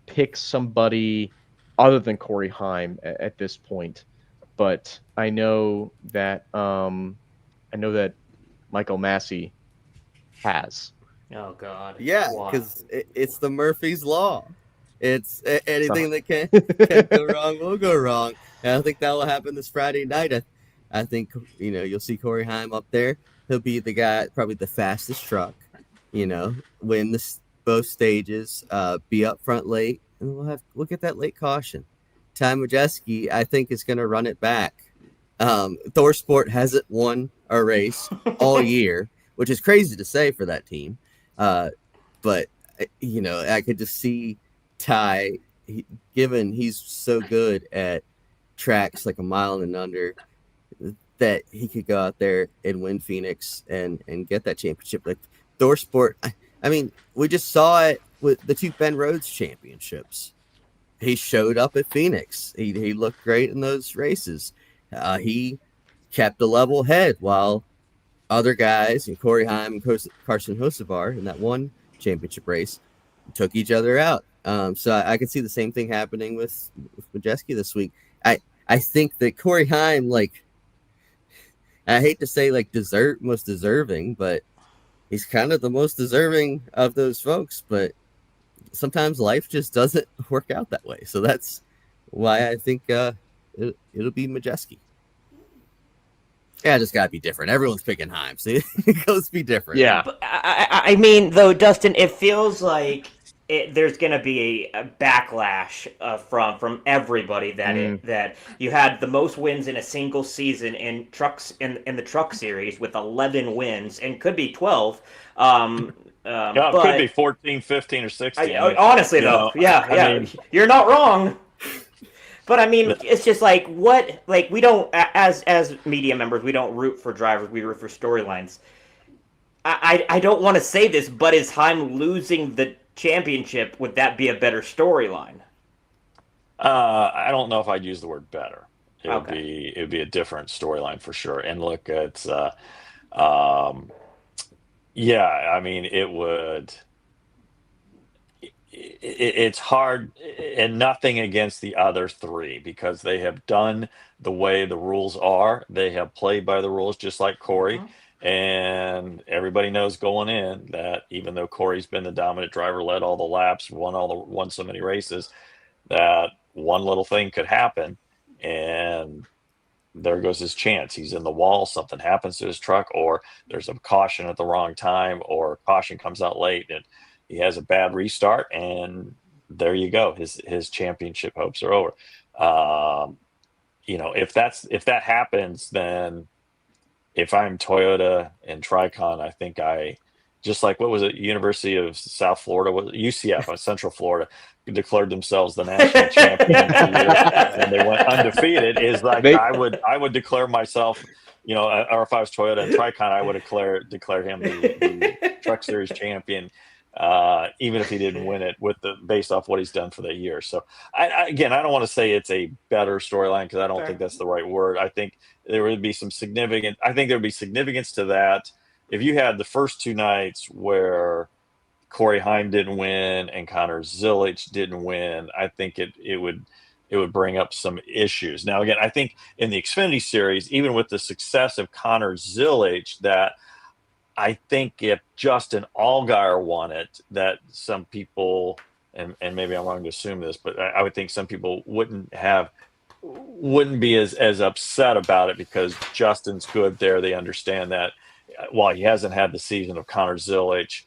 pick somebody other than Corey Heim at this point. But I know that Michael Massie has. Oh God. Yeah, Why? because it's the Murphy's Law. It's anything that can go wrong will go wrong. And I think that will happen this Friday night. I think you'll see Corey Heim up there. He'll be the guy, probably the fastest truck. Win both stages, be up front late, and we'll get that late caution. Ty Majeski, I think, is going to run it back. ThorSport hasn't won a race all year, which is crazy to say for that team. But I could just see Ty, given he's so good at tracks like a mile and under, that he could go out there and win Phoenix and get that championship. Like ThorSport, I mean, we just saw it with the 2 Ben Rhodes championships. He showed up at Phoenix. He looked great in those races. He kept a level head while other guys, and Corey Heim and Carson Hocevar in that one championship race, took each other out. So I could see the same thing happening with Majeski this week. I think that Corey Heim, I hate to say most deserving, but he's kind of the most deserving of those folks. But sometimes life just doesn't work out that way. So that's why I think it'll be Majeski. Yeah, just gotta be different. Everyone's picking Heim, so it goes be different. Yeah. But I mean, though, Dustin, it feels like there's going to be a backlash from everybody that you had the most wins in a single season in trucks in the Truck Series with 11 wins, and could be 12. It could be 14, 15, or 16. Honestly, though, I mean, you're not wrong. But I mean, it's just we don't, as media members, we don't root for drivers, we root for storylines. I don't want to say this, but is Heim losing the championship, would that be a better storyline? I don't know if I'd use the word better. It would be a different storyline for sure. And look, it's I mean, it would. It's hard, and nothing against the other 3, because they have done the way the rules are. They have played by the rules, just like Corey. And everybody knows going in that even though Corey's been the dominant driver, led all the laps, won so many races, that one little thing could happen, and there goes his chance. He's in the wall, something happens to his truck, or there's a caution at the wrong time, or caution comes out late and he has a bad restart, and there you go. His championship hopes are over. If that happens, then if I'm Toyota and Tricon, I think I just like, what was it, University of South Florida, UCF, Central Florida, declared themselves the national champion for years, and they went undefeated. Is like, I would declare myself, or if I was Toyota and Tricon, I would declare him the Truck Series champion, even if he didn't win it based off what he's done for the year. So I don't want to say it's a better storyline, because I don't think that's the right word. I think there would be significance to that if you had the first two nights where Corey Heim didn't win and Connor Zilisch didn't win. I think it would bring up some issues. Now, again, I think in the Xfinity Series, even with the success of Connor Zilisch, that I think if Justin Allgaier won it, that some people, and maybe I'm wrong to assume this, but I would think some people wouldn't be as upset about it, because Justin's good there. They understand that while he hasn't had the season of Connor Zilisch,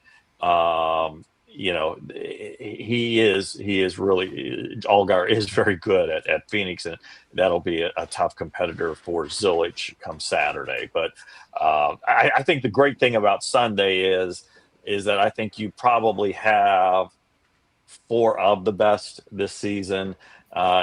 he is really, Allgaier is very good at Phoenix, and that'll be a tough competitor for Zilisch come Saturday. But I think the great thing about Sunday is that I think you probably have four of the best this season.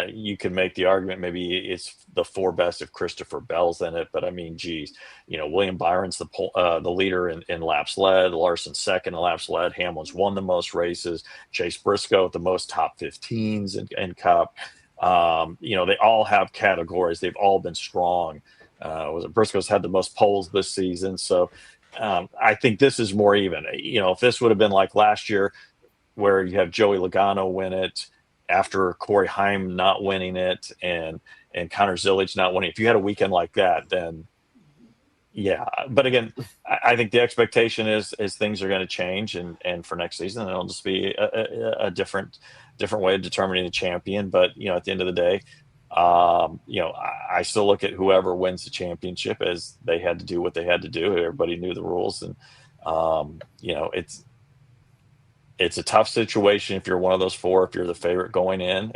You can make the argument maybe it's the four best if Christopher Bell's in it, but I mean, geez, William Byron's the leader in laps led, Larson second in laps led, Hamlin's won the most races, Chase Briscoe with the most top 15s in Cup. They all have categories. They've all been strong. Briscoe's had the most poles this season, so I think this is more even. If this would have been like last year, where you have Joey Logano win it after Corey Heim not winning it and Connor Zilisch not winning. If you had a weekend like that, then yeah. But again, I think the expectation is things are going to change, and for next season, it'll just be a different way of determining the champion. But at the end of the day, I still look at whoever wins the championship as they had to do what they had to do. Everybody knew the rules, and it's a tough situation if you're one of those four, if you're the favorite going in.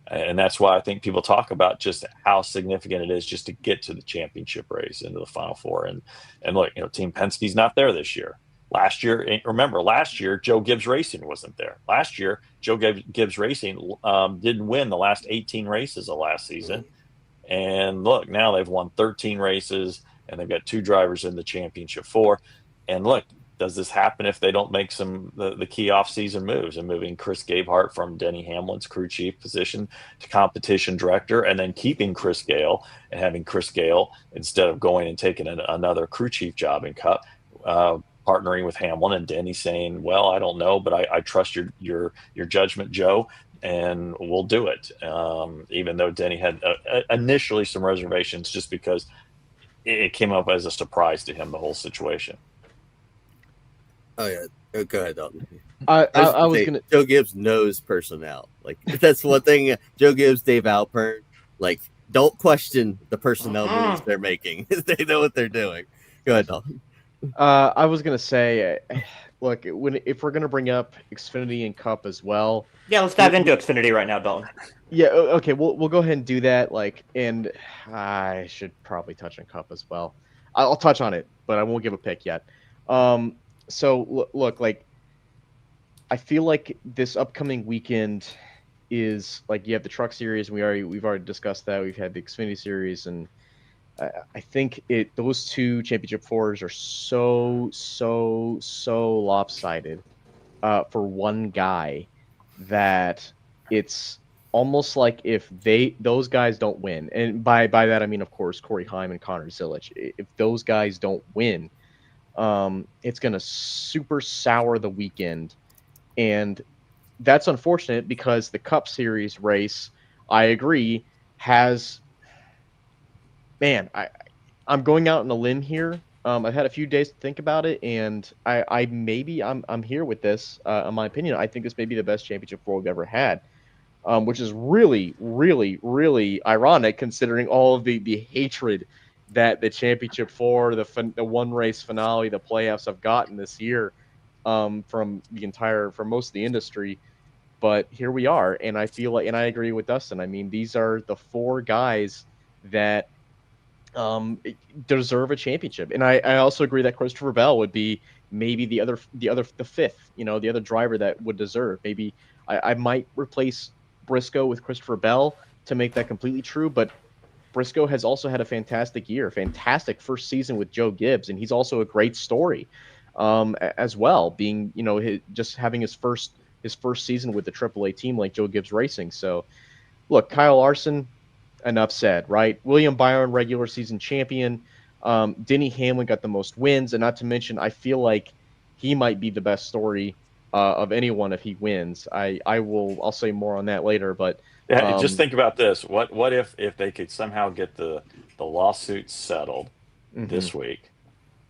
And that's why I think people talk about just how significant it is just to get to the championship race, into the Final Four. And look, Team Penske's not there this year. Last year, Joe Gibbs Racing wasn't there. Last year, Joe Gibbs Racing didn't win the last 18 races of last season. And look, now they've won 13 races, and they've got two drivers in the championship four. And look, does this happen if they don't make the key off-season moves, and moving Chris Gabehart from Denny Hamlin's crew chief position to competition director, and then keeping Chris Gale and having Chris Gale, instead of going and taking another crew chief job in Cup, partnering with Hamlin, and Denny saying, well, I don't know, but I trust your judgment, Joe, and we'll do it. Even though Denny had initially some reservations, just because it came up as a surprise to him, the whole situation. Oh yeah, go ahead, Dalton. I was gonna. Joe Gibbs knows personnel. Like, that's one thing. Joe Gibbs, Dave Alpern. Like, don't question the personnel moves they're making. They know what they're doing. Go ahead, Dalton. I was gonna say, look, if we're gonna bring up Xfinity and Cup as well. Yeah, let's dive into Xfinity right now, Dalton. Yeah, okay, we'll go ahead and do that. And I should probably touch on Cup as well. I'll touch on it, but I won't give a pick yet. So look, like, I feel like this upcoming weekend is like, you have the Truck Series, and we've already discussed that. We've had the Xfinity Series, and I think those two championship fours are so lopsided for one guy that it's almost like if those guys don't win, and by that I mean, of course, Corey Heim and Connor Zilisch, if those guys don't win, it's going to super sour the weekend. And that's unfortunate, because the Cup Series race, I agree, has, man, I'm going out on a limb here. I've had a few days to think about it, and I'm here with this. In my opinion, I think this may be the best championship four we've ever had, which is really, really, really ironic, considering all of the hatred that the championship four, the one race finale, the playoffs have gotten this year, from most of the industry. But here we are, and I feel like, and I agree with Dustin. I mean, these are the four guys that deserve a championship, and I also agree that Christopher Bell would be maybe the fifth, the other driver that would deserve. Maybe I might replace Briscoe with Christopher Bell to make that completely true, but Briscoe has also had a fantastic year, fantastic first season with Joe Gibbs, and he's also a great story as well, being, just having his first season with the AAA team like Joe Gibbs Racing. So, look, Kyle Larson, enough said, right? William Byron, regular season champion. Denny Hamlin got the most wins, and not to mention, I feel like he might be the best story of anyone if he wins. I'll say more on that later, but just think about this. What if they could somehow get the lawsuit settled this week,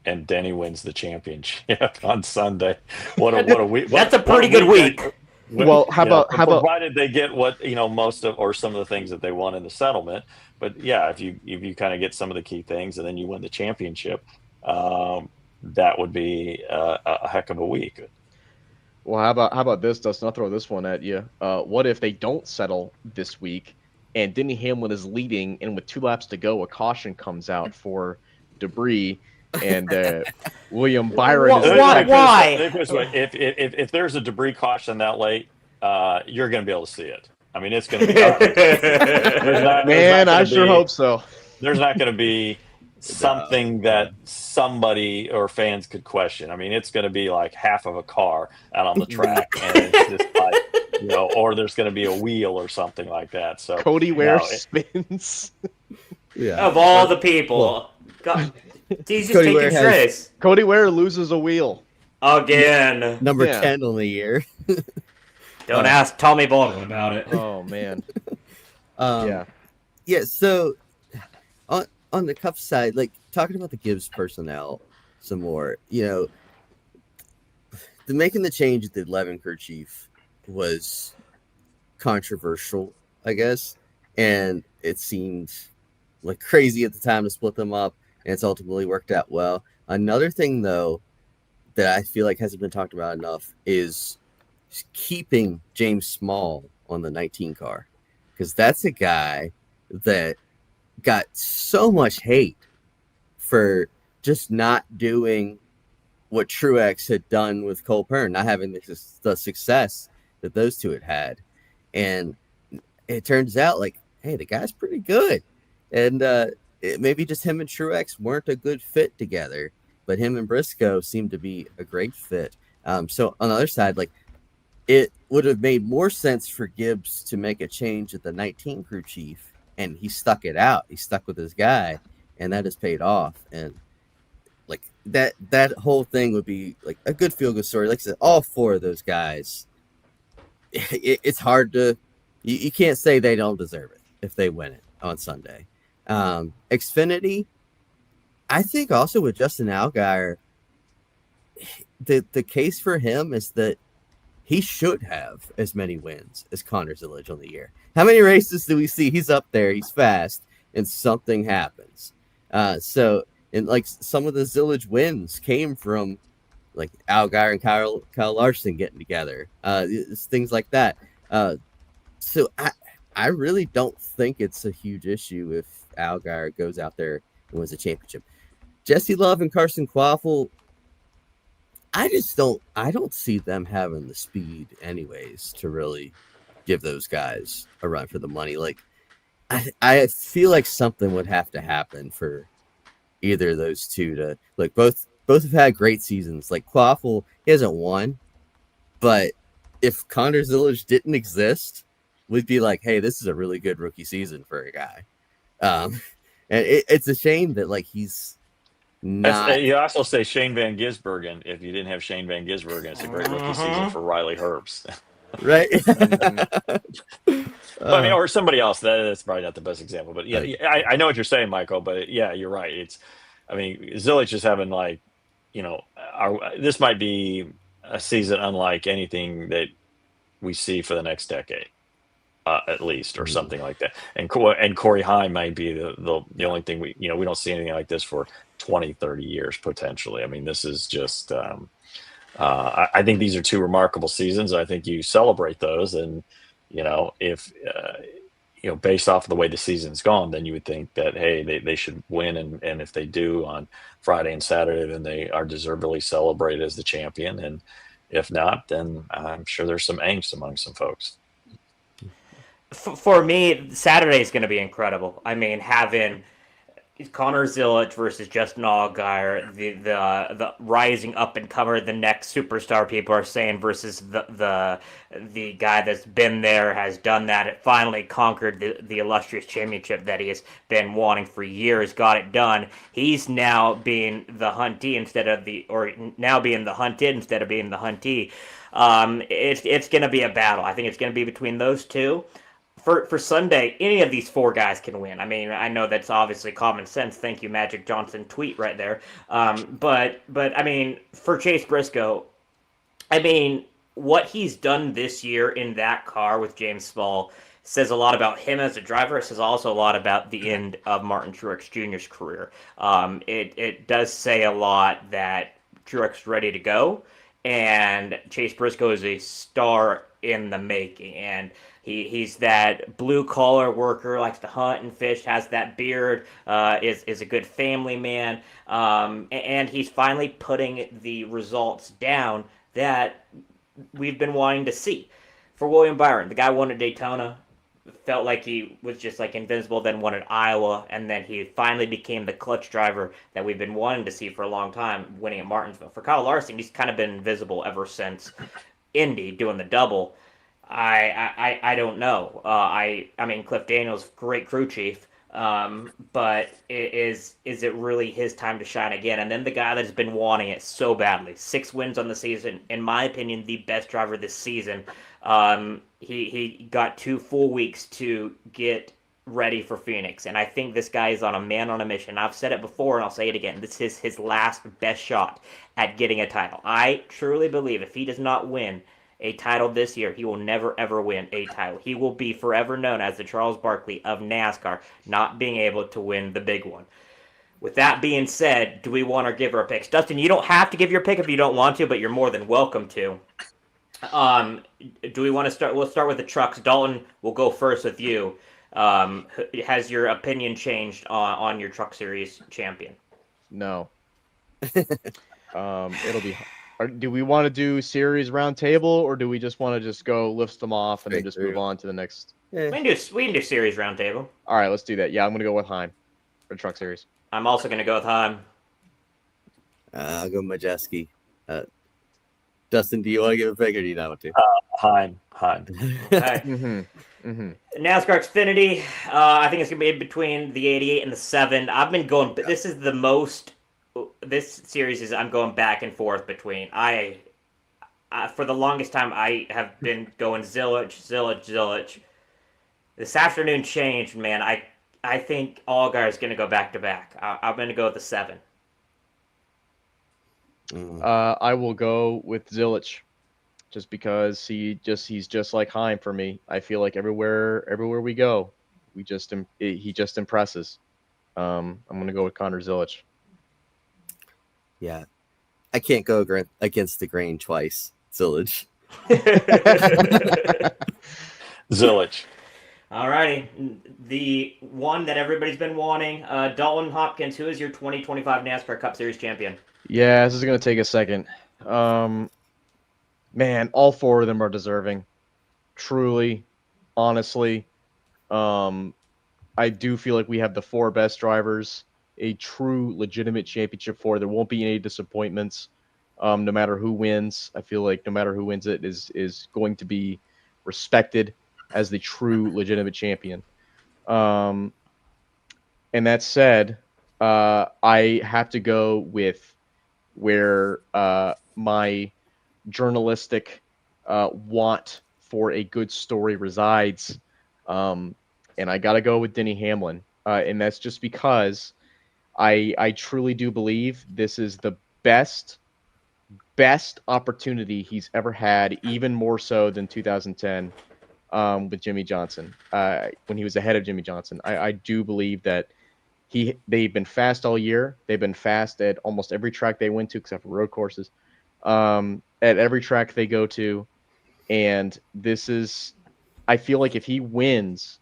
and Denny wins the championship on Sunday? What a week! That's a pretty good week. Well, how about provided they get what most of or some of the things that they want in the settlement? But yeah, if you kind of get some of the key things and then you win the championship, that would be a heck of a week. Well, how about this, Dustin? I'll throw this one at you. What if they don't settle this week, and Denny Hamlin is leading, and with 2 laps to go, a caution comes out for debris, and William Byron is why? If there's a debris caution that late, you're going to be able to see it. I mean, it's going to be I sure hope so. There's not going to be something that somebody or fans could question. I mean, it's going to be like half of a car out on the track, and it's just like, or there's going to be a wheel or something like that. So Cody Ware spins. Yeah. Of all the people, God, he's just Cody taking strays. Cody Ware loses a wheel Again. Number 10 on the year. Don't ask Tommy Baldwin about it. Oh man. Yeah. So on the Cup side, like talking about the Gibbs personnel some more, making the change at the 11 crew chief was controversial, I guess, and it seemed like crazy at the time to split them up, and it's ultimately worked out well. Another thing, though, that I feel like hasn't been talked about enough is keeping James Small on the 19 car, because that's a guy that got so much hate for just not doing what Truex had done with Cole Pearn, not having the success that those two had. And it turns out like, hey, the guy's pretty good. And maybe just him and Truex weren't a good fit together, but him and Briscoe seemed to be a great fit. So on the other side, like, it would have made more sense for Gibbs to make a change at the 19 crew chief, and he stuck it out. He stuck with his guy, and that has paid off. And like that whole thing would be like a good feel-good story. Like I said, all 4 of those guys, it's hard to you can't say they don't deserve it if they win it on Sunday. Xfinity, I think also with Justin Allgaier, the case for him is that he should have as many wins as Connor Zillage on the year. How many races do we see? He's up there, he's fast, and something happens. And like some of the Zillage wins came from like Allgaier and Kyle Larson getting together. Things like that. So I really don't think it's a huge issue if Allgaier goes out there and wins a championship. Jesse Love and Carson Quaffle, I don't see them having the speed anyways to really give those guys a run for the money. Like, I feel like something would have to happen for either of those two to, like, both have had great seasons. Like, Quaffle, he hasn't won, but if Connor Zillage didn't exist, we'd be like, hey, this is a really good rookie season for a guy. And it's a shame that, like, he's not. You also say Shane Van Gisbergen. If you didn't have Shane Van Gisbergen, it's a great rookie season for Riley Herbst. Right. I mean, or somebody else. That's probably not the best example, but yeah, I know what you're saying, Michael. But yeah, you're right. Zillage is having like, this might be a season unlike anything that we see for the next decade, at least, or something like that. And Corey Heim might be the only thing we don't see anything like this for 20, 30 years potentially. I mean, this is just. I think these are 2 remarkable seasons. I think you celebrate those, and if based off of the way the season's gone, then you would think that, hey, they should win. And if they do on Friday and Saturday, then they are deservedly celebrated as the champion. And if not, then I'm sure there's some angst among some folks. For me, Saturday is going to be incredible. I mean, having Connor Zilic versus Justin Allgaier, the rising up and comer, the next superstar people are saying, versus the guy that's been there, has done that, it finally conquered the illustrious championship that he has been wanting for years, got it done. He's now being the huntee instead of now being the hunted instead of being the huntee. It's going to be a battle. I think it's going to be between those two. For Sunday, any of these four guys can win. I mean, I know that's obviously common sense. Thank you, Magic Johnson tweet right there. But I mean, for Chase Briscoe, I mean, what he's done this year in that car with James Small says a lot about him as a driver. It says also a lot about the end of Martin Truex Jr.'s career. It does say a lot that Truex is ready to go, and Chase Briscoe is a star in the making. And he's that blue collar worker, likes to hunt and fish, has that beard, is a good family man, and he's finally putting the results down that we've been wanting to see. For William Byron, the guy won at Daytona, felt like he was just like invincible, then won at Iowa, and then he finally became the clutch driver that we've been wanting to see for a long time, winning at Martinsville. For Kyle Larson, he's kind of been invisible ever since Indy, doing the double. I don't know. I mean, Cliff Daniels, great crew chief, but is it really his time to shine again? And then the guy that's been wanting it so badly, 6 wins on the season, in my opinion, the best driver this season. He got 2 full weeks to get ready for Phoenix, and I think this guy is on a mission. I've said it before, and I'll say it again. This is his last best shot at getting a title. I truly believe if he does not win a title this year, he will never ever win a title. He will be forever known as the Charles Barkley of NASCAR, not being able to win the big one. With that being said, do we want to give our picks? Dustin, you don't have to give your pick if you don't want to, but you're more than welcome to. Do we want to start? We'll start with the trucks. Dalton, we'll go first with you. Has your opinion changed on your Truck Series champion? No. It'll be. Do we want to do series round table, or do we just want to just go lift them off and then just move on to the next? We can do series round table. All right, let's do that. Yeah, I'm gonna go with Heim for Truck Series. I'm also gonna go with Heim. I'll go Majeski. Dustin, do you want to give a pick, or do you not want to? Heim. Okay. NASCAR Xfinity. I think it's gonna be between the 88 and the 7. I've been going. This is the most. This series is I'm going back and forth between. I for the longest time I have been going Zilic. This afternoon changed, man. I think Allgaier is going to go back to back. I'm going to go with the 7. I will go with Zilic, just because he's just like Heim for me. I feel like everywhere we go, he just impresses. I'm going to go with Connor Zilic. Yeah, I can't go against the grain twice. Zilic. Zilic. All righty. The one that everybody's been wanting, Dalton Hopkins, who is your 2025 NASCAR Cup Series champion? Yeah, this is going to take a second. Man, all 4 of them are deserving. Truly, honestly. I do feel like we have the 4 best drivers. A true, legitimate championship 4. There won't be any disappointments, no matter who wins. I feel like no matter who wins it is going to be respected as the true, legitimate champion. And that said, I have to go with where my journalistic want for a good story resides, and I got to go with Denny Hamlin, and that's just because I truly do believe this is the best opportunity he's ever had, even more so than 2010 with Jimmy Johnson, when he was ahead of Jimmy Johnson. I do believe that they've been fast all year. They've been fast at almost every track they went to, except for road courses, at every track they go to. And I feel like if he wins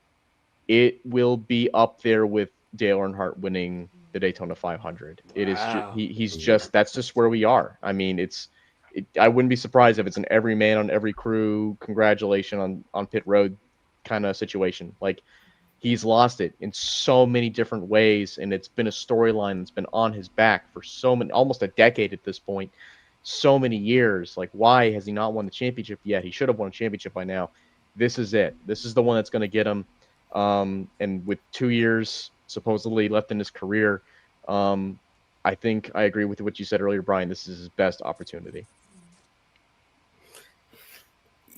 it will be up there with Dale Earnhardt winning the Daytona 500. It is Wow. he's just that's just where we are. I mean, I wouldn't be surprised if it's an every man on every crew congratulation on pit road kind of situation. Like, he's lost it in so many different ways, and it's been a storyline that's been on his back for so many, almost a decade at this point, so many years. Like, why has he not won the championship yet? He should have won a championship by now. This is it. This is the one that's going to get him. And with 2 years supposedly left in his career, I think I agree with what you said earlier, Brian. This is his best opportunity.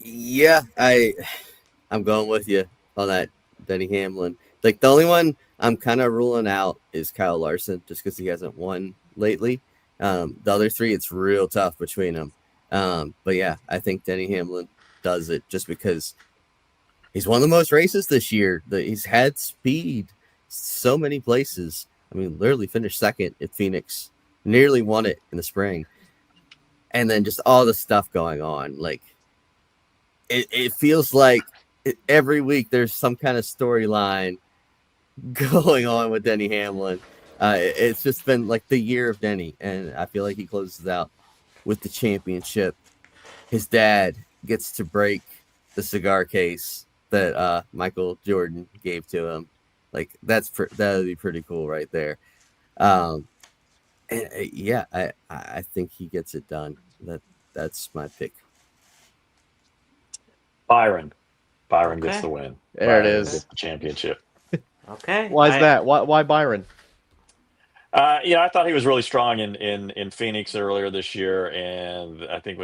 Yeah, I'm going with you on that, Denny Hamlin. Like, the only one I'm kind of ruling out is Kyle Larson, just because he hasn't won lately. The other three, it's real tough between them. But yeah, I think Denny Hamlin does it just because he's won the most races this year. He's had speed so many places. I mean, literally finished second at Phoenix, nearly won it in the spring. And then just all the stuff going on. Like, it feels like every week there's some kind of storyline going on with Denny Hamlin. It's just been like the year of Denny, and I feel like he closes out with the championship. His dad gets to break the cigar case that Michael Jordan gave to him. Like, that would be pretty cool right there. And yeah, I think he gets it done. That's my pick. Byron Okay. gets the win. There Byron it is. gets the championship. Okay. Why is that? Why Byron? I thought he was really strong in Phoenix earlier this year, and I think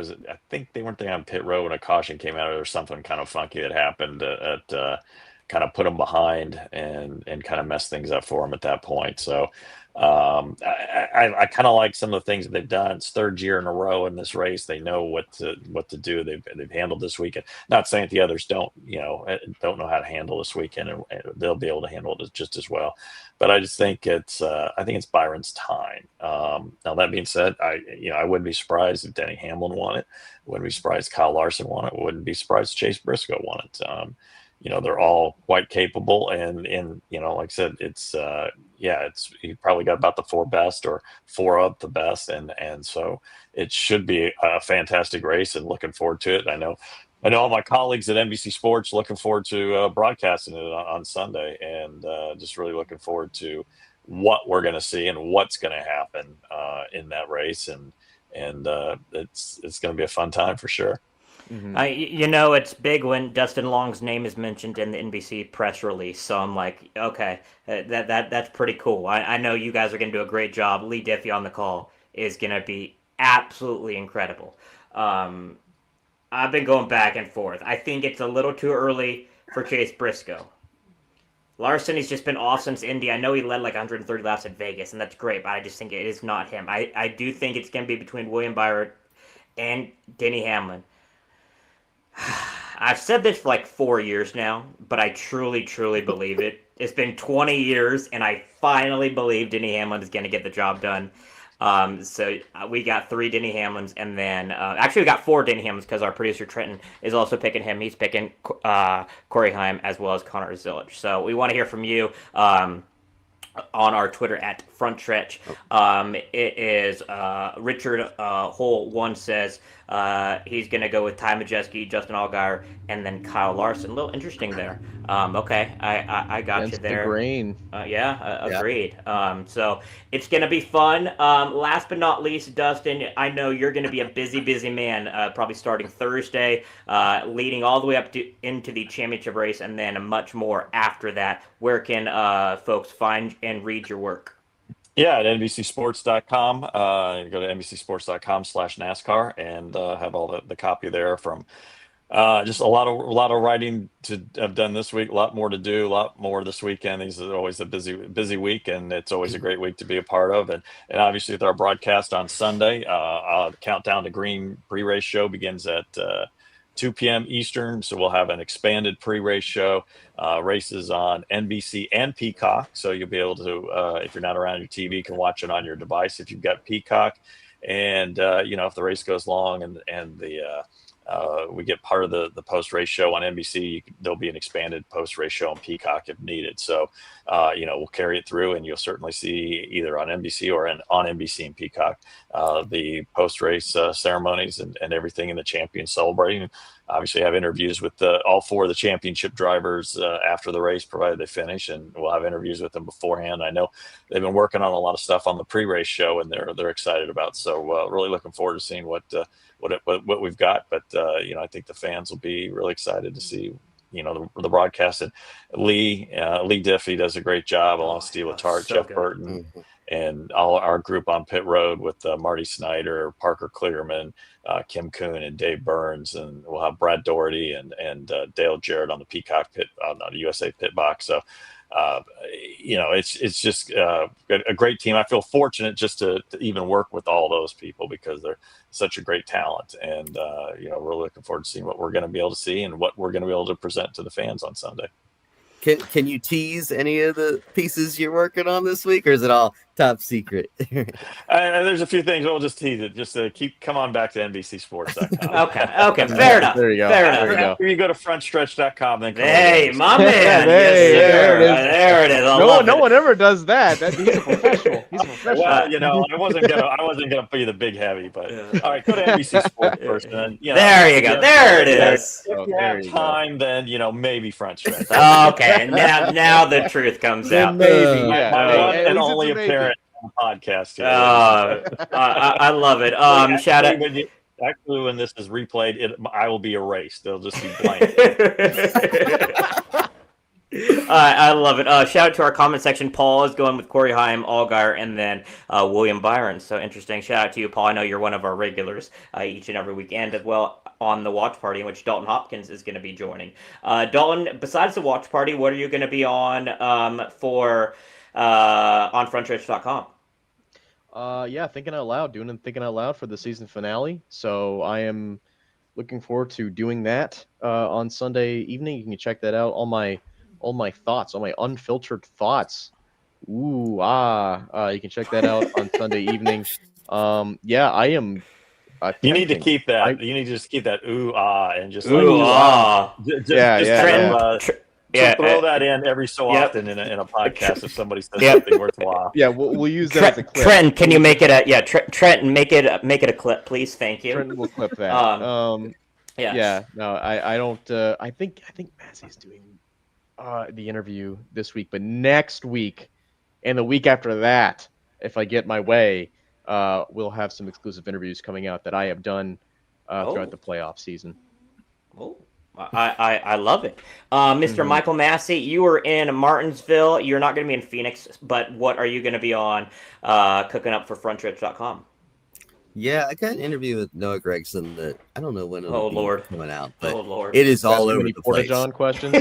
they weren't there on pit road when a caution came out, or something kind of funky that happened at kind of put him behind and kind of messed things up for him at that point. So I kind of like some of the things that they've done. It's third year in a row in this race. They know what to do. They've handled this weekend. Not saying that the others don't know how to handle this weekend, and they'll be able to handle it just as well. But I just think it's Byron's time. Now, that being said, I wouldn't be surprised if Denny Hamlin won it. Wouldn't be surprised Kyle Larson won it. Wouldn't be surprised if Chase Briscoe won it. They're all quite capable, and like I said, it's he probably got about the four best or four of the best, and so it should be a fantastic race, and looking forward to it. I know all my colleagues at NBC Sports looking forward to broadcasting it on Sunday, and just really looking forward to what we're going to see and what's going to happen in that race, and it's going to be a fun time for sure. Mm-hmm. It's big when Dustin Long's name is mentioned in the NBC press release. So I'm like, okay, that's pretty cool. I know you guys are going to do a great job. Lee Diffie on the call is going to be absolutely incredible. I've been going back and forth. I think it's a little too early for Chase Briscoe. Larson has just been off since Indy. I know he led like 130 laps at Vegas, and that's great, but I just think it is not him. I do think it's going to be between William Byron and Denny Hamlin. I've said this for like 4 years now, but I truly, truly believe it. It's been 20 years, and I finally believe Denny Hamlin is going to get the job done. So we got 3 Denny Hamlins, and then actually we got 4 Denny Hamlins because our producer Trenton is also picking him. He's picking Corey Heim as well as Connor Zillage. So we want to hear from you on our Twitter at FrontStretch. It is Richard Hole 1 says he's going to go with Ty Majeski, Justin Allgaier, and then Kyle Larson. A little interesting there. Okay, I got Against you there. the grain. Agreed. So it's going to be fun. Last but not least, Dustin, I know you're going to be a busy man, probably starting Thursday, leading all the way up into the championship race, and then much more after that. Where can folks find and read your work? Yeah, at NBCSports.com. Go to NBCSports.com/NASCAR and have all the copy there from just a lot of writing to have done this week. A lot more to do. A lot more this weekend. These are always a busy week, and it's always a great week to be a part of. And obviously with our broadcast on Sunday, Countdown to Green pre-race show begins at 2 p.m. Eastern, so we'll have an expanded pre-race show, races on NBC and Peacock, so you'll be able to, if you're not around your TV, you can watch it on your device if you've got Peacock. And if the race goes long and the we get part of the post-race show on NBC. There'll be an expanded post-race show on Peacock if needed. So, we'll carry it through, and you'll certainly see either on NBC or on NBC and Peacock the post-race ceremonies and everything in the champions celebrating. Obviously, have interviews with all 4 of the championship drivers after the race, provided they finish, and we'll have interviews with them beforehand. I know they've been working on a lot of stuff on the pre-race show, and they're excited about. So, really looking forward to seeing what we've got. But I think the fans will be really excited to see the broadcast. And Lee Diffie does a great job, along with Steve Letarte, So Jeb good. Burton, and all our group on pit road with Marty Snyder, Parker Clearman, Kim Kuhn, and Dave Burns, and we'll have Brad Doherty and Dale Jarrett on the Peacock pit on the USA pit box. So it's just a great team. I feel fortunate just to even work with all those people, because they're such a great talent, and we're looking forward to seeing what we're going to be able to see and what we're going to be able to present to the fans on Sunday. Can you tease any of the pieces you're working on this week, or is it all top secret? There's a few things. We'll just tease it. Just come on back to NBCSports.com. Okay, fair enough. There you go. Fair There enough. you go. You go to frontstretch.com. Then Hey, my man. Hey, Yes, there sir. it is. There it is. I love No it. one ever does that. He's a professional. He's a professional. Well, I wasn't gonna be the big heavy, but all right, go to NBC Sports first, and then, There you go. There it is. If you have time, then maybe front stretch. Okay, now the truth comes out. Maybe. My Yeah. one At and least only it's a maybe. apparent podcast here. I love it. Shout out. Actually, when this is replayed, I will be erased. They'll just be blank. I love it. Shout out to our comment section. Paul is going with Corey Haim, Allgaier, and then William Byron. So interesting. Shout out to you, Paul. I know you're one of our regulars each and every weekend as well on the watch party, in which Dalton Hopkins is going to be joining. Dalton, besides the watch party, what are you going to be on for on frontstretch.com? Thinking out loud for the season finale. So I am looking forward to doing that on Sunday evening. You can check that out. All my thoughts, all my unfiltered thoughts. You can check that out on Sunday evening. I am. You need to keep that. You need to just keep that and just throw that in every so often in a podcast if somebody says something worthwhile. Yeah, we'll use that as a clip. Trenton, can you make it a Trenton, make it a clip, please? Thank you. Trenton will clip that. Yes. No, I don't. I think Massey's doing the interview this week, but next week and the week after that, if I get my way, we'll have some exclusive interviews coming out that I have done throughout the playoff season. Oh, I love it. Mr. Michael Massie, you were in Martinsville. You're not going to be in Phoenix, but what are you going to be on cooking up for frontstretch.com? Yeah, I got an interview with Noah Gregson that I don't know when it'll be coming out, but it is all over the place. John questions.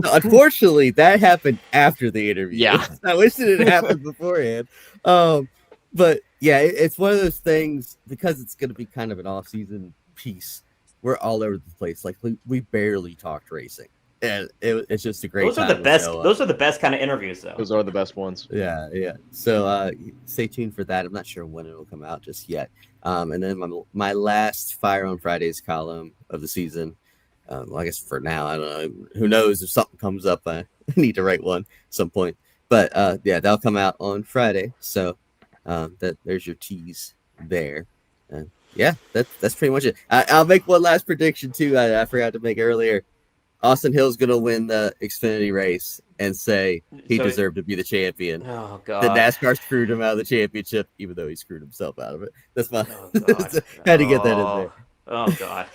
Unfortunately, that happened after the interview. Yeah. I wish it had happened beforehand. But yeah, it's one of those things, because it's going to be kind of an off-season piece. We're all over the place. Like we barely talked racing, and it's just a great. Those are the best. Those are the best kind of interviews, though. Those are the best ones. Yeah. So stay tuned for that. I'm not sure when it'll come out just yet. And then my last Fire on Fridays column of the season. Well, I guess for now, I don't know. Who knows if something comes up? I need to write one at some point. But that'll come out on Friday. So there's your tease there. That's pretty much it. I'll make one last prediction too. I forgot to make earlier. Austin Hill's gonna win the Xfinity race and say he deserved to be the champion. Oh God! The NASCAR screwed him out of the championship, even though he screwed himself out of it. That's my had to get that in there. Oh God.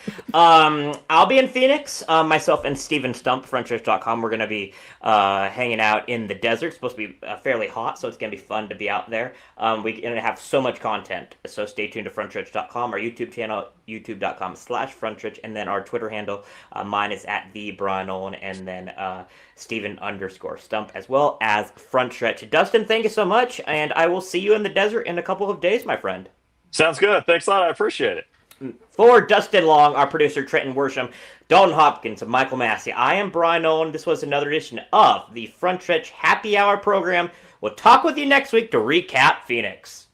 I'll be in Phoenix. Myself and Steven Stump, frontstretch.com. We're gonna be hanging out in the desert. It's supposed to be fairly hot, so it's gonna be fun to be out there. We're gonna have so much content, so stay tuned to frontstretch.com, our YouTube channel, youtube.com/frontstretch, and then our Twitter handle. Mine is at the Bryan Nolen, and then Steven_Stump, as well as Frontstretch. Dustin, thank you so much, and I will see you in the desert in a couple of days, my friend. Sounds good. Thanks a lot. I appreciate it. For Dustin Long, our producer, Trenton Worsham, Dalton Hopkins, and Michael Massie, I am Bryan Nolen. This was another edition of the Front Stretch Happy Hour program. We'll talk with you next week to recap Phoenix.